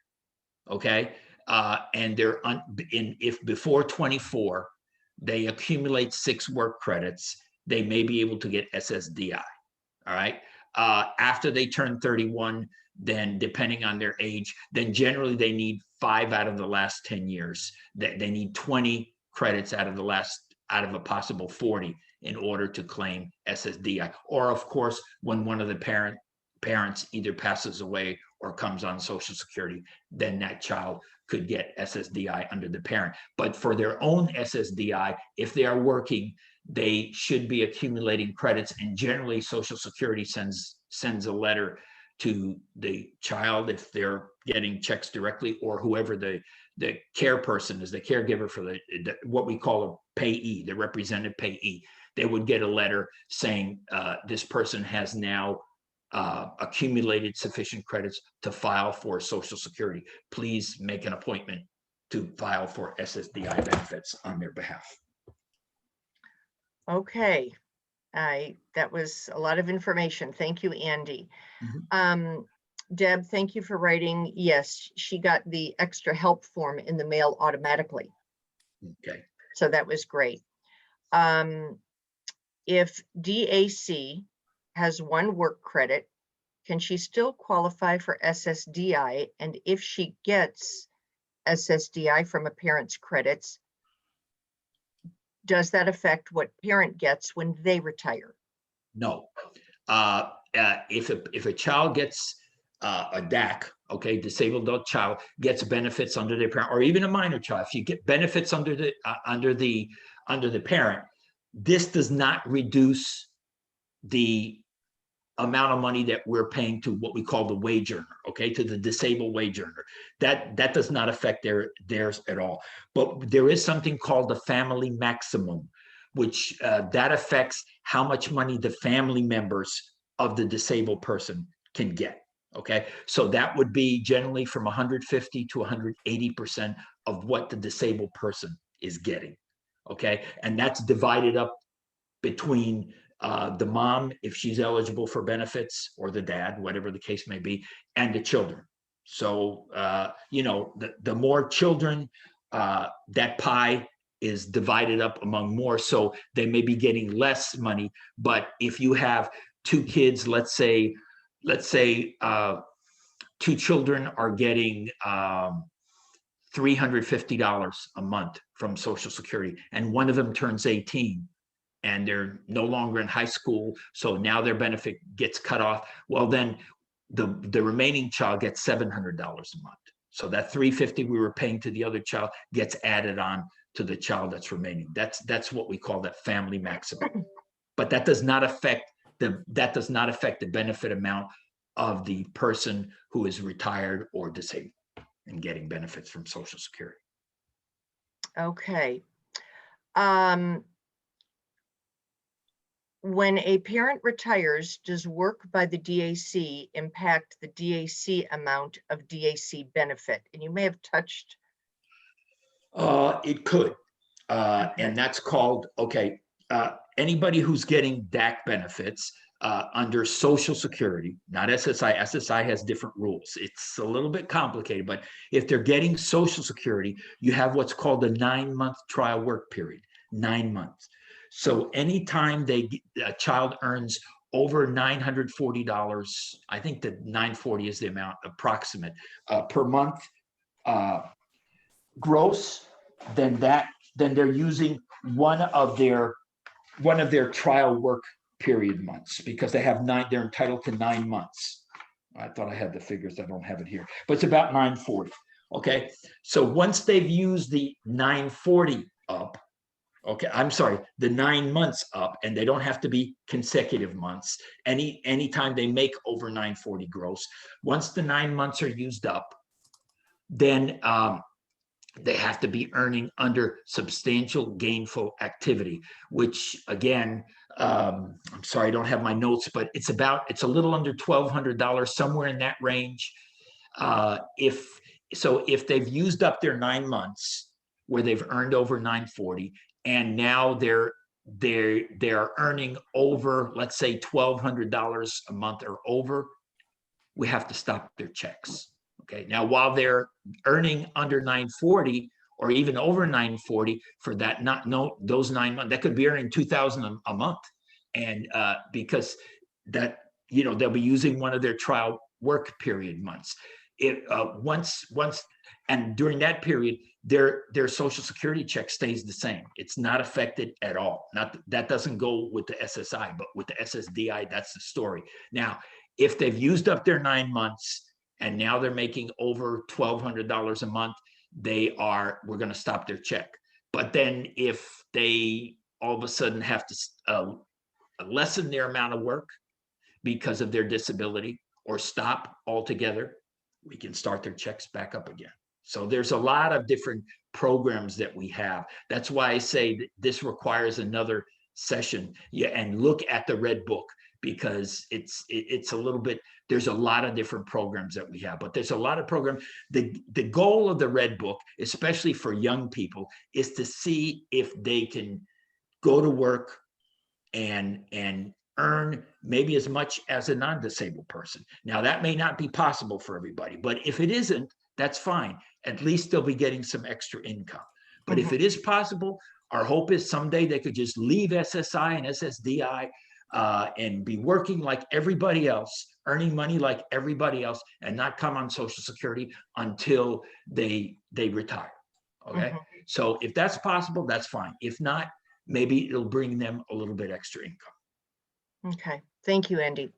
okay, and they're if before 24 they accumulate 6 work credits, they may be able to get SSDI. All right. After they turn 31, then depending on their age, then generally they need 5 out of the last 10 years. They need 20 credits out of a possible 40 in order to claim SSDI. Or of course, when one of the parents either passes away or comes on Social Security, then that child could get SSDI under the parent. But for their own SSDI, if they are working, they should be accumulating credits, and generally Social Security sends a letter to the child if they're getting checks directly, or whoever the care person is, the caregiver for the what we call a payee, the represented payee. They would get a letter saying this person has now accumulated sufficient credits to file for Social Security. Please make an appointment to file for SSDI benefits on their behalf. Okay, that was a lot of information. Thank you, Andy. Deb, thank you for writing. Yes, she got the extra help form in the mail automatically. Okay. So that was great. If DAC has 1 work credit, can she still qualify for SSDI? And if she gets SSDI from a parent's credits, does that affect what parent gets when they retire? No. If a child gets a DAC, okay, disabled adult child gets benefits under their parent, or even a minor child, if you get benefits under the parent, this does not reduce the amount of money that we're paying to what we call the wage earner, okay, to the disabled wage earner. That does not affect theirs at all. But there is something called the family maximum, which that affects how much money the family members of the disabled person can get. Okay, so that would be generally from 150 to 180% of what the disabled person is getting. Okay, and that's divided up between the mom, if she's eligible for benefits, or the dad, whatever the case may be, and the children. So, the more children, that pie is divided up among more. So they may be getting less money. But if you have 2 kids, let's say 2 children are getting $350 a month from Social Security, and one of them turns 18, and they're no longer in high school, so now their benefit gets cut off. Well, then the remaining child gets $700 a month. So that $350 we were paying to the other child gets added on to the child that's remaining. That's what we call that family maximum. But that does not affect the benefit amount of the person who is retired or disabled and getting benefits from Social Security. Okay. When a parent retires, does work by the DAC impact the DAC amount of DAC benefit? And you may have touched. It could. And that's called, okay, anybody who's getting DAC benefits under Social Security, not SSI. SSI has different rules. It's a little bit complicated, but if they're getting Social Security, you have what's called a 9-month trial work period, 9 months. So anytime a child earns over $940, I think that $940 is the amount approximate per month gross, then they're using one of their trial work period months, because they're entitled to 9 months. I thought I had the figures. I don't have it here, but it's about 940. Okay, so once they've used the 940 up, okay, I'm sorry, the 9 months up, and they don't have to be consecutive months. Anytime they make over 940 gross, once the 9 months are used up, then they have to be earning under substantial gainful activity, which again, I'm sorry, I don't have my notes, but it's a little under $1,200, somewhere in that range. If they've used up their 9 months where they've earned over 940, and now they're earning over, let's say $1,200 a month or over, we have to stop their checks. Okay. Now, while they're earning under 940 or even over 940 for that, those 9 months, that could be earning $2,000 a month. And because that, they'll be using one of their trial work period months. And during that period, their Social Security check stays the same. It's not affected at all. That doesn't go with the SSI, but with the SSDI, that's the story. Now, if they've used up their 9 months and now they're making over $1,200 a month, we're going to stop their check. But then if they all of a sudden have to lessen their amount of work because of their disability or stop altogether, we can start their checks back up again. So there's a lot of different programs that we have. That's why I say that this requires another session. Yeah, and look at the Red Book, because it's a little bit, there's a lot of different programs that we have, but there's a lot of programs. The goal of the Red Book, especially for young people, is to see if they can go to work and earn maybe as much as a non-disabled person. Now, that may not be possible for everybody, but if it isn't, that's fine. At least they'll be getting some extra income. But if it is possible, our hope is someday they could just leave SSI and SSDI and be working like everybody else, earning money like everybody else, and not come on Social Security until they retire. Okay. So if that's possible, that's fine. If not, maybe it'll bring them a little bit extra income. Okay, thank you, Andy.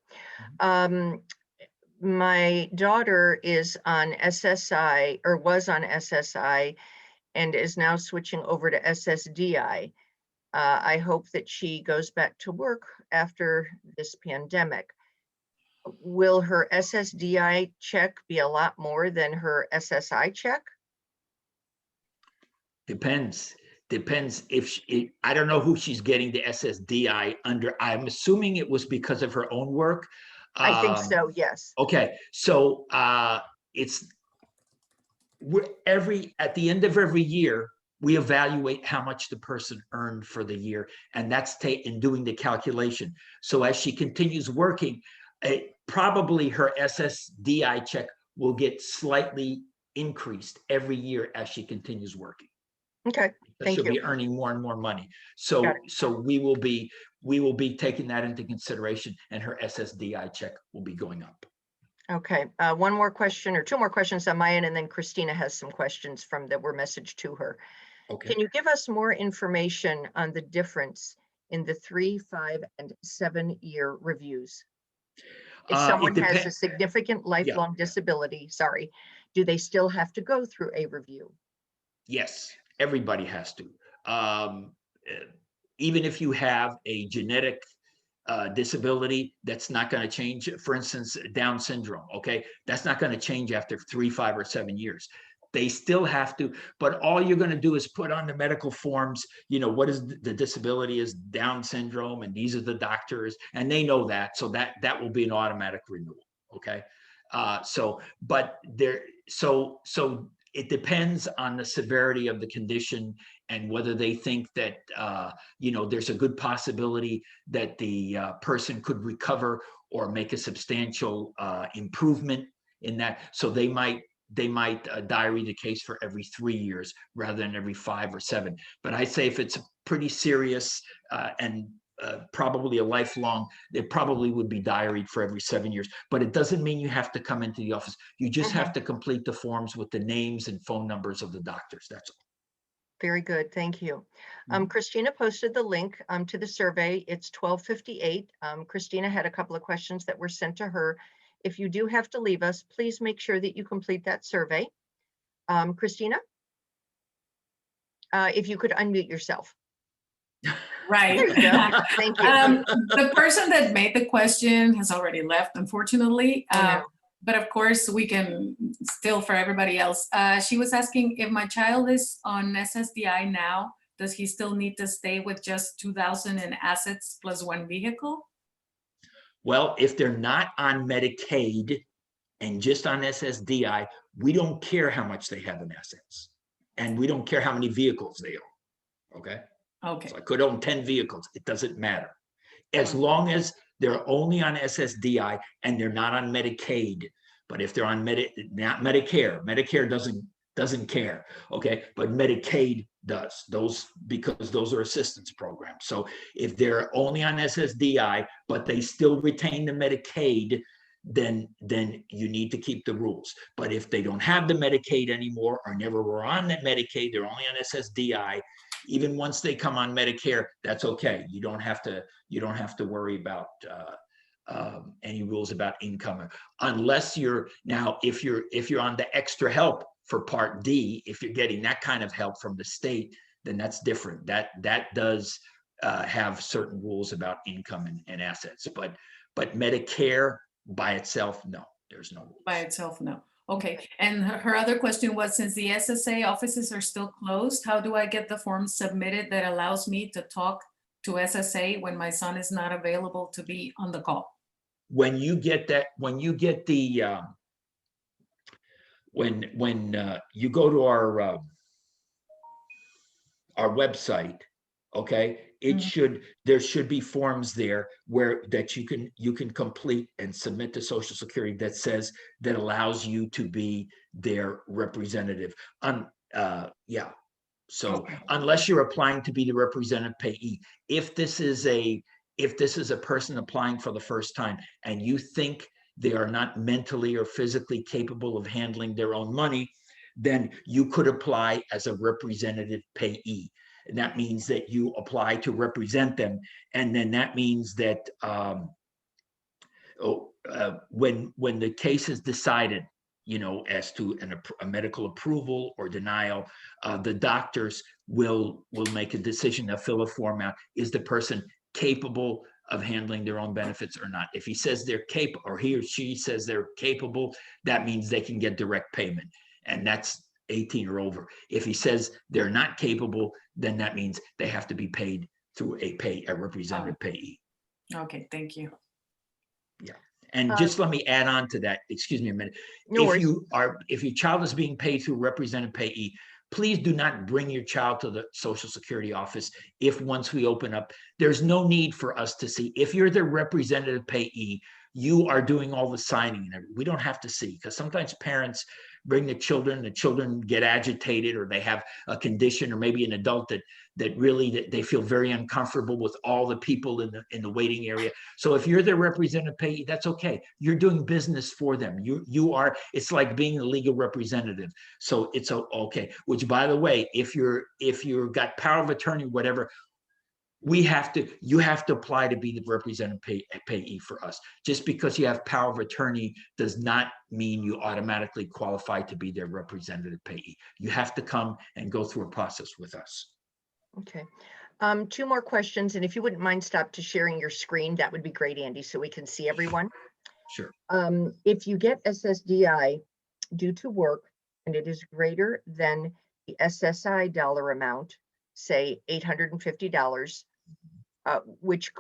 My daughter is on SSI, or was on SSI, and is now switching over to SSDI. I hope that she goes back to work after this pandemic. Will her SSDI check be a lot more than her SSI check? Depends if I don't know who she's getting the SSDI under. I'm assuming it was because of her own work. I think so, yes. Okay, so at the end of every year, we evaluate how much the person earned for the year, and that's in doing the calculation. So as she continues working, probably her SSDI check will get slightly increased every year as she continues working. Okay, thank you. She'll be earning more and more money. So we will be taking that into consideration, and her SSDI check will be going up. Okay, one more question or two more questions on my end, and then Christina has some questions that were messaged to her. Okay. Can you give us more information on the difference in the 3, 5, and 7 year reviews? If someone has a significant lifelong disability, do they still have to go through a review? Yes, everybody has to. Even if you have a genetic disability, that's not going to change. For instance, Down syndrome, okay? That's not going to change after 3, 5, or 7 years. They still have to, but all you're going to do is put on the medical forms, what is the disability is Down syndrome, and these are the doctors, and they know that, so that will be an automatic renewal, okay? So it depends on the severity of the condition and whether they think that, there's a good possibility that the person could recover or make a substantial improvement in that. So they might diary the case for every 3 years rather than every 5 or 7. But I say if it's pretty serious and probably a lifelong, it probably would be diaried for every 7 years. But it doesn't mean you have to come into the office. You just have to complete the forms with the names and phone numbers of the doctors. That's all. Very good, thank you. Christina posted the link to the survey. It's 12:58. Christina had a couple of questions that were sent to her. If you do have to leave us, please make sure that you complete that survey. Christina, if you could unmute yourself. Right. There you go. Thank you. The person that made the question has already left, unfortunately. But of course, we can still, for everybody else. She was asking, if my child is on SSDI now, does he still need to stay with just 2,000 in assets plus 1 vehicle? Well, if they're not on Medicaid and just on SSDI, we don't care how much they have in assets, and we don't care how many vehicles they own. Okay. Okay, So I could own 10 vehicles. It doesn't matter. As Okay. long as they're only on SSDI and they're not on Medicaid. But if they're on not Medicare, Medicare doesn't care. Okay. But Medicaid does, because those are assistance programs. So if they're only on SSDI, but they still retain the Medicaid, then you need to keep the rules. But if they don't have the Medicaid anymore or never were on that Medicaid, they're only on SSDI, even once they come on Medicare, that's okay. You don't have to worry about any rules about income, unless if you're on the extra help for Part D. If you're getting that kind of help from the state, then that's different. That does have certain rules about income and assets. But Medicare by itself, no, there's no rules. By itself, no. Okay, and her other question was, since the SSA offices are still closed, how do I get the form submitted that allows me to talk to SSA when my son is not available to be on the call? When you get the when you go to our website, okay, there should be forms there that you can complete and submit to Social Security that allows you to be their representative. Yeah. So Okay. unless you're applying to be the representative payee, if this is a person applying for the first time and you think they are not mentally or physically capable of handling their own money, then you could apply as a representative payee. And that means that you apply to represent them. And then that means that when the case is decided, as to a medical approval or denial, the doctors will make a decision to fill a form out. Is the person capable of handling their own benefits or not? If he says they're capable, or he or she says they're capable, that means they can get direct payment. And that's 18 or over. If he says they're not capable, then that means they have to be paid through a representative payee. Okay, thank you. Yeah. And just let me add on to that. Excuse me a minute. No If your child is being paid through representative payee, please do not bring your child to the Social Security office. Once we open up, there's no need for us to see. If you're the representative payee, you are doing all the signing and everything. We don't have to see, because sometimes parents bring the children get agitated, or they have a condition, or maybe an adult that really they feel very uncomfortable with all the people in the waiting area. So if you're their representative payee, that's okay. You're doing business for them. You are. It's like being a legal representative. So it's okay. Which, by the way, if you've got power of attorney, whatever, you have to apply to be the representative payee for us. Just because you have power of attorney does not mean you automatically qualify to be their representative payee. You have to come and go through a process with us. Okay. Two more questions, and if you wouldn't mind stop to sharing your screen, that would be great, Andy, so we can see everyone. Sure. If you get SSDI due to work and it is greater than the SSI dollar amount, say $850, which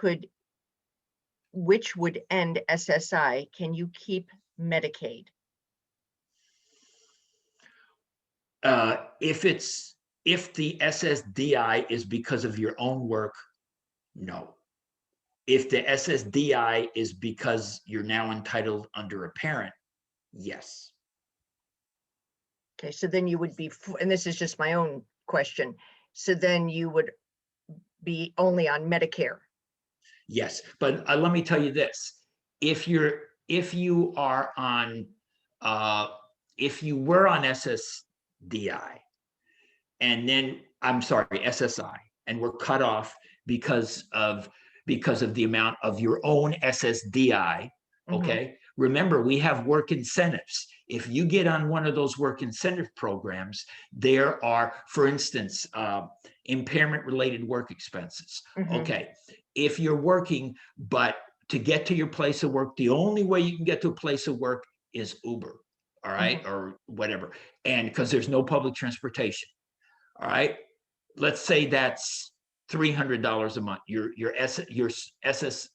would end SSI, can you keep Medicaid? If the SSDI is because of your own work, no. If the SSDI is because you're now entitled under a parent, yes. Okay, so then you would be, and this is just my own question, so then you would be only on Medicare. Yes, but let me tell you this: if you were on SSDI, and then SSI, and we're cut off because of the amount of your own SSDI. Okay. Remember, we have work incentives. If you get on one of those work incentive programs, there are, for instance, impairment related work expenses. Okay. If you're working, but to get to your place of work, the only way you can get to a place of work is Uber. All right. Or whatever. And because there's no public transportation. All right. Let's say that's $300 a month. Your SSDI is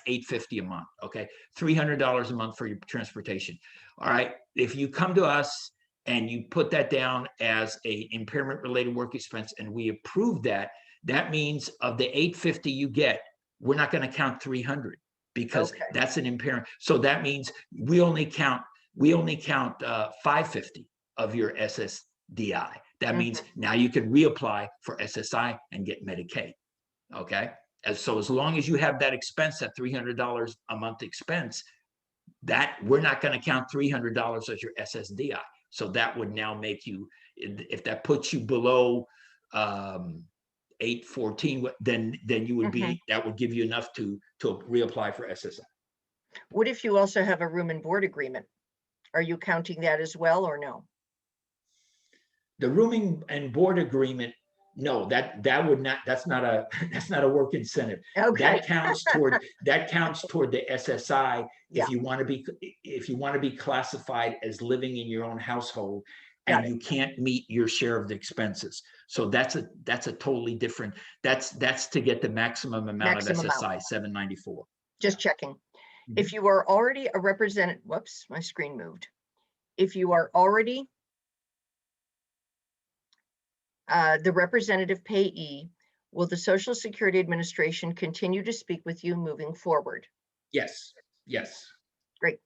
$850 a month. Okay, $300 a month for your transportation. All right. If you come to us and you put that down as a impairment related work expense, and we approve that, That means of the 850 you get, we're not going to count 300 because Okay. that's an impairment. So that means we only count 550 of your SSDI. That means now you can reapply for SSI and get Medicaid. Okay. And so as long as you have that expense, that $300 a month expense, that we're not going to count $300 as your SSDI. So that would now make you, if that puts you below 814, then you would be, that would give you enough to reapply for SSI. What if you also have a room and board agreement? Are you counting that as well or no? The rooming and board agreement, no, that would not, that's not a work incentive. Okay. That counts toward the SSI Yeah. if you want to be classified as living in your own household Got and it. you can't meet your share of the expenses. So that's a totally different, that's to get the maximum amount of Maximum SSI, amount. 794. Just checking. If you are already a representative, whoops, my screen moved. If you are already the representative payee, will the Social Security Administration continue to speak with you moving forward? Yes. Great.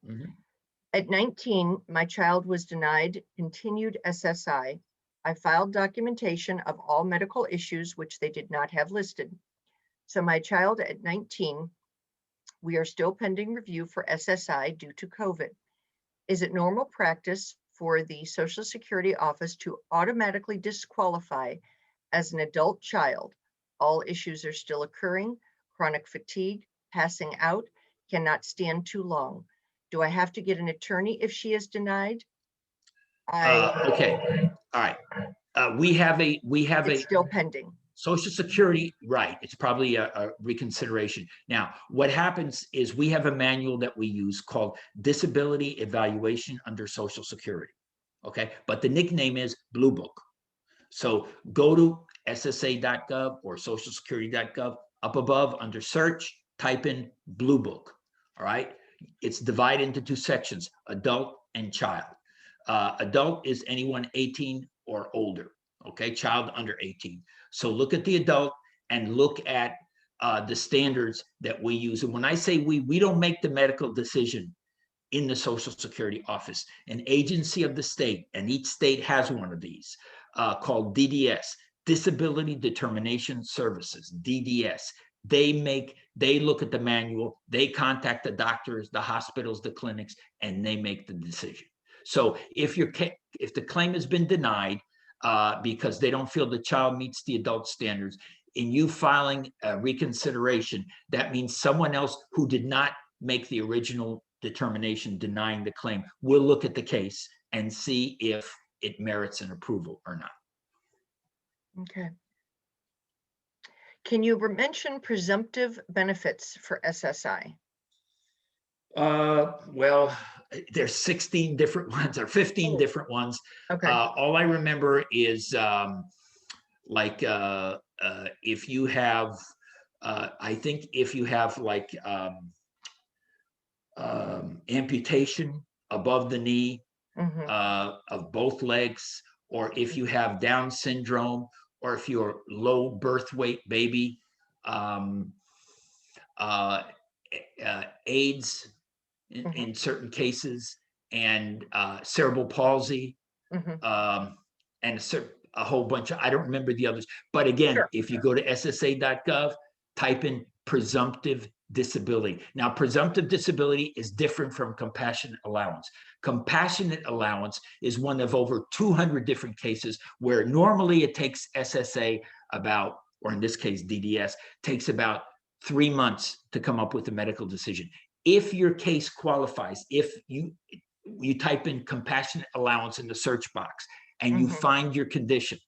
At 19, my child was denied continued SSI. I filed documentation of all medical issues which they did not have listed. So my child at 19, we are still pending review for SSI due to COVID. Is it normal practice for the Social Security office to automatically disqualify as an adult child? All issues are still occurring, chronic fatigue, passing out, cannot stand too long. Do I have to get an attorney if she is denied? Okay, all right. We have It's still pending. Social Security, right? It's probably a reconsideration. Now, what happens is we have a manual that we use called Disability Evaluation under Social Security. Okay, but the nickname is Blue Book. So go to SSA.gov or socialsecurity.gov. Up above under search, type in Blue Book. All right, it's divided into two sections: adult and child. Adult is anyone 18 or older. Okay, child under 18. So look at the adult and look at the standards that we use. And when I say we don't make the medical decision in the Social Security office, an agency of the state, and each state has one of these called DDS, Disability Determination Services, DDS. They look at the manual, they contact the doctors, the hospitals, the clinics, and they make the decision. So if the claim has been denied, because they don't feel the child meets the adult standards, in you filing a reconsideration, that means someone else who did not make the original determination denying the claim will look at the case and see if it merits an approval or not. Okay. Can you mention presumptive benefits for SSI? Well, there's 16 different ones or 15 different ones. Okay. All I remember is if you have, I think if you have like amputation above the knee of both legs, or if you have Down syndrome, or if you're low birth weight baby, AIDS in certain cases, and cerebral palsy, and a whole bunch of, I don't remember the others. But again, if you go to SSA.gov, type in presumptive disability. Now, presumptive disability is different from compassionate allowance. Compassionate allowance is one of over 200 different cases where normally it takes SSA about, or in this case, DDS, takes about 3 months to come up with a medical decision. If your case qualifies, if you type in compassionate allowance in the search box and you find your condition,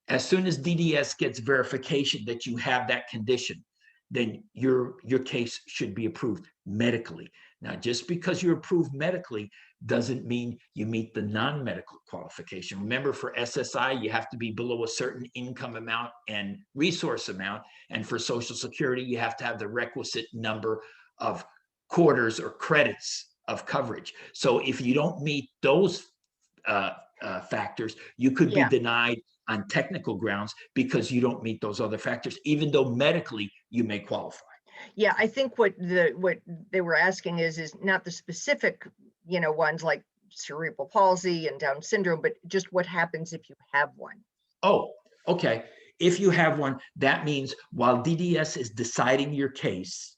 as soon as DDS gets verification that you have that condition, then your case should be approved medically. Now, just because you're approved medically doesn't mean you meet the non-medical qualification. Remember, for SSI, you have to be below a certain income amount and resource amount. And for Social Security, you have to have the requisite number of quarters or credits of coverage. So if you don't meet those factors, you could be denied on technical grounds because you don't meet those other factors, even though medically you may qualify. Yeah, I think what they were asking is not the specific, ones like cerebral palsy and Down syndrome, but just what happens if you have one. Oh, okay. If you have one, that means while DDS is deciding your case,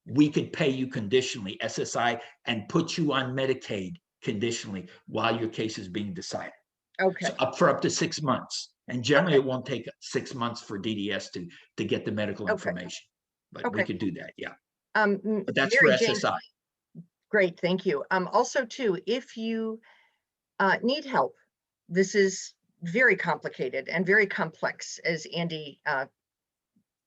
we could pay you conditionally, SSI, and put you on Medicaid conditionally while your case is being decided. Okay. So up to 6 months. And generally it won't take 6 months for DDS to get the medical information. But we could do that, yeah. But that's Mary for Jane, SSI. great, thank you. Also too, if you need help, this is very complicated and very complex, as Andy,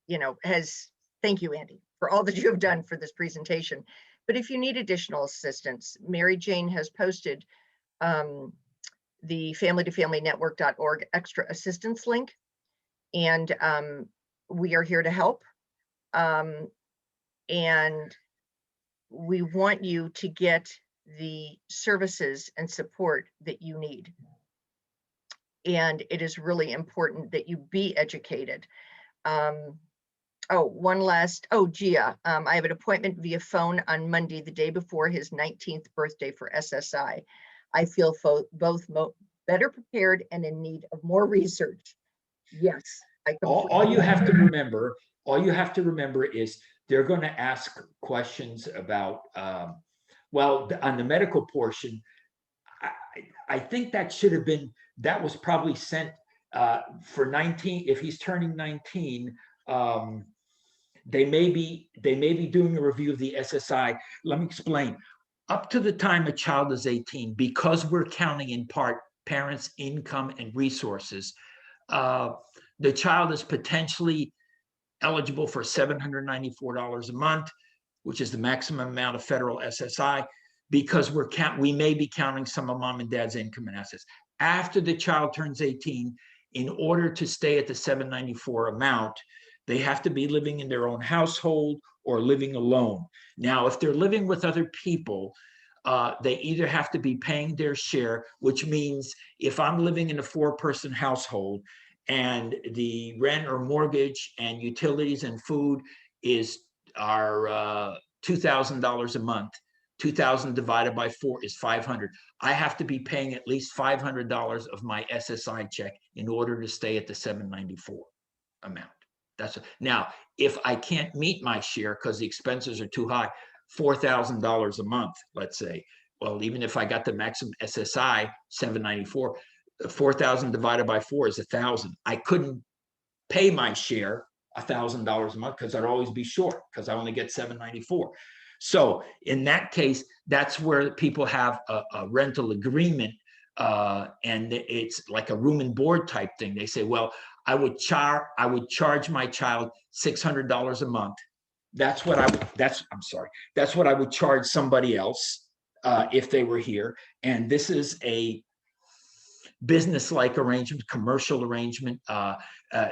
thank you, Andy, for all that you have done for this presentation. But if you need additional assistance, Mary Jane has posted the familytofamilynetwork.org extra assistance link, and we are here to help. And we want you to get the services and support that you need. And it is really important that you be educated. Gia, I have an appointment via phone on Monday, the day before his 19th birthday for SSI. I feel both better prepared and in need of more research. Yes. All you have to remember is they're going to ask questions about, on the medical portion, I think that was probably sent for 19. If he's turning 19, they may be doing a review of the SSI. Let me explain. Up to the time a child is 18, because we're counting in part parents' income and resources, the child is potentially eligible for $794 a month, which is the maximum amount of federal SSI, because we may be counting some of mom and dad's income and assets. After the child turns 18, in order to stay at the $794 amount, they have to be living in their own household or living alone. Now, if they're living with other people, they either have to be paying their share, which means if I'm living in a 4-person household and the rent or mortgage and utilities and food are $2,000 a month, 2,000 divided by 4 is 500. I have to be paying at least $500 of my SSI check in order to stay at the 794 amount. Now, if I can't meet my share because the expenses are too high, $4,000 a month, let's say. Well, even if I got the maximum SSI, 794, 4,000 divided by 4 is 1,000. I couldn't pay my share $1,000 a month because I'd always be short because I only get 794. So in that case, that's where people have a rental agreement, and it's like a room and board type thing. They say, well, I would charge my child $600 a month. That's what I would charge somebody else if they were here. And this is a business-like arrangement, commercial arrangement.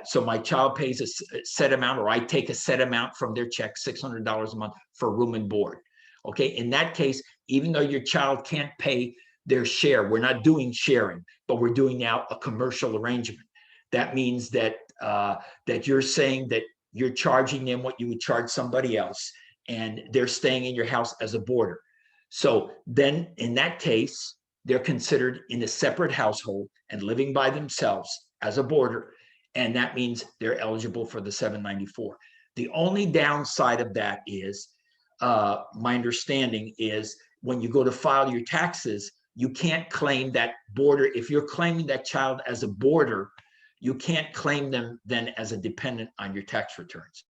So my child pays a set amount, or I take a set amount from their check, $600 a month for room and board. Okay, in that case, even though your child can't pay their share, we're not doing sharing, but we're doing now a commercial arrangement. That means that that you're saying that you're charging them what you would charge somebody else, and they're staying in your house as a boarder. So then in that case, they're considered in a separate household and living by themselves as a boarder. And that means they're eligible for the 794. The only downside of that is, my understanding is when you go to file your taxes, you can't claim that boarder. If you're claiming that child as a boarder, you can't claim them then as a dependent on your tax returns.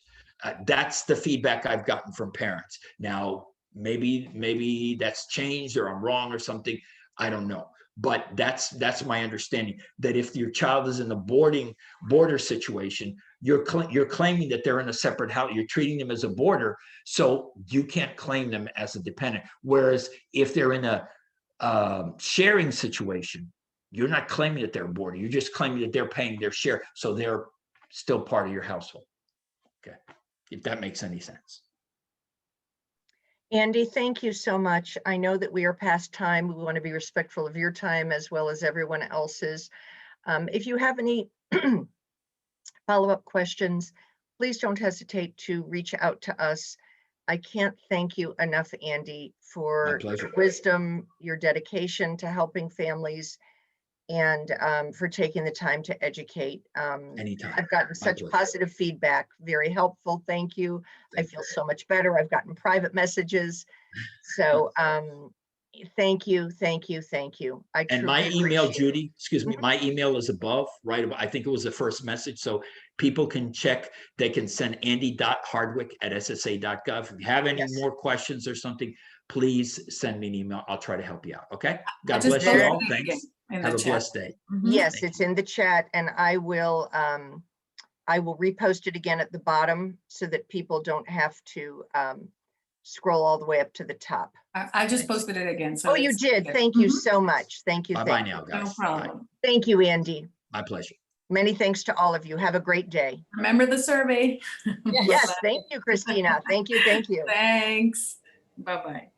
That's the feedback I've gotten from parents. Now, maybe that's changed or I'm wrong or something. I don't know. But that's my understanding, that if your child is in a boarder situation, you're claiming that they're in a separate house. You're treating them as a boarder, so you can't claim them as a dependent. Whereas if they're in a sharing situation, you're not claiming that they're a boarder. You're just claiming that they're paying their share, so they're still part of your household. Okay, if that makes any sense. Andy, thank you so much. I know that we are past time. We want to be respectful of your time as well as everyone else's. If you have any follow-up questions, please don't hesitate to reach out to us. I can't thank you enough, Andy, for pleasure. your wisdom, your dedication to helping families, and for taking the time to educate. Anytime. I've gotten such pleasure. positive feedback, very helpful. Thank you. I feel so much better. I've gotten private messages. So thank you, thank you, thank you. I And my truly email, appreciate it. Judy, excuse me, my email is above, right? I think it was the first message. So people can check, they can send andy.hardwick@ssa.gov. If you have any Yes. more questions or something, please send me an email. I'll try to help you out. Okay. God just bless you posted all. it again Thanks. in the Have a chat. blessed day. Mhm. Yes, Thank it's in the chat, and I will repost it again at the bottom so that people don't have to scroll all the way up to the top. I just Thanks. posted it again. So Oh, you it's did. there. Thank you Mhm. so much. Thank you. Bye-bye Thank you. now, guys. No Bye. problem. Thank you, Andy. My pleasure. Many thanks to all of you. Have a great day. Remember the survey. Yes. Yes, thank you, Christina. Thank you, thank you. Thanks. Bye-bye.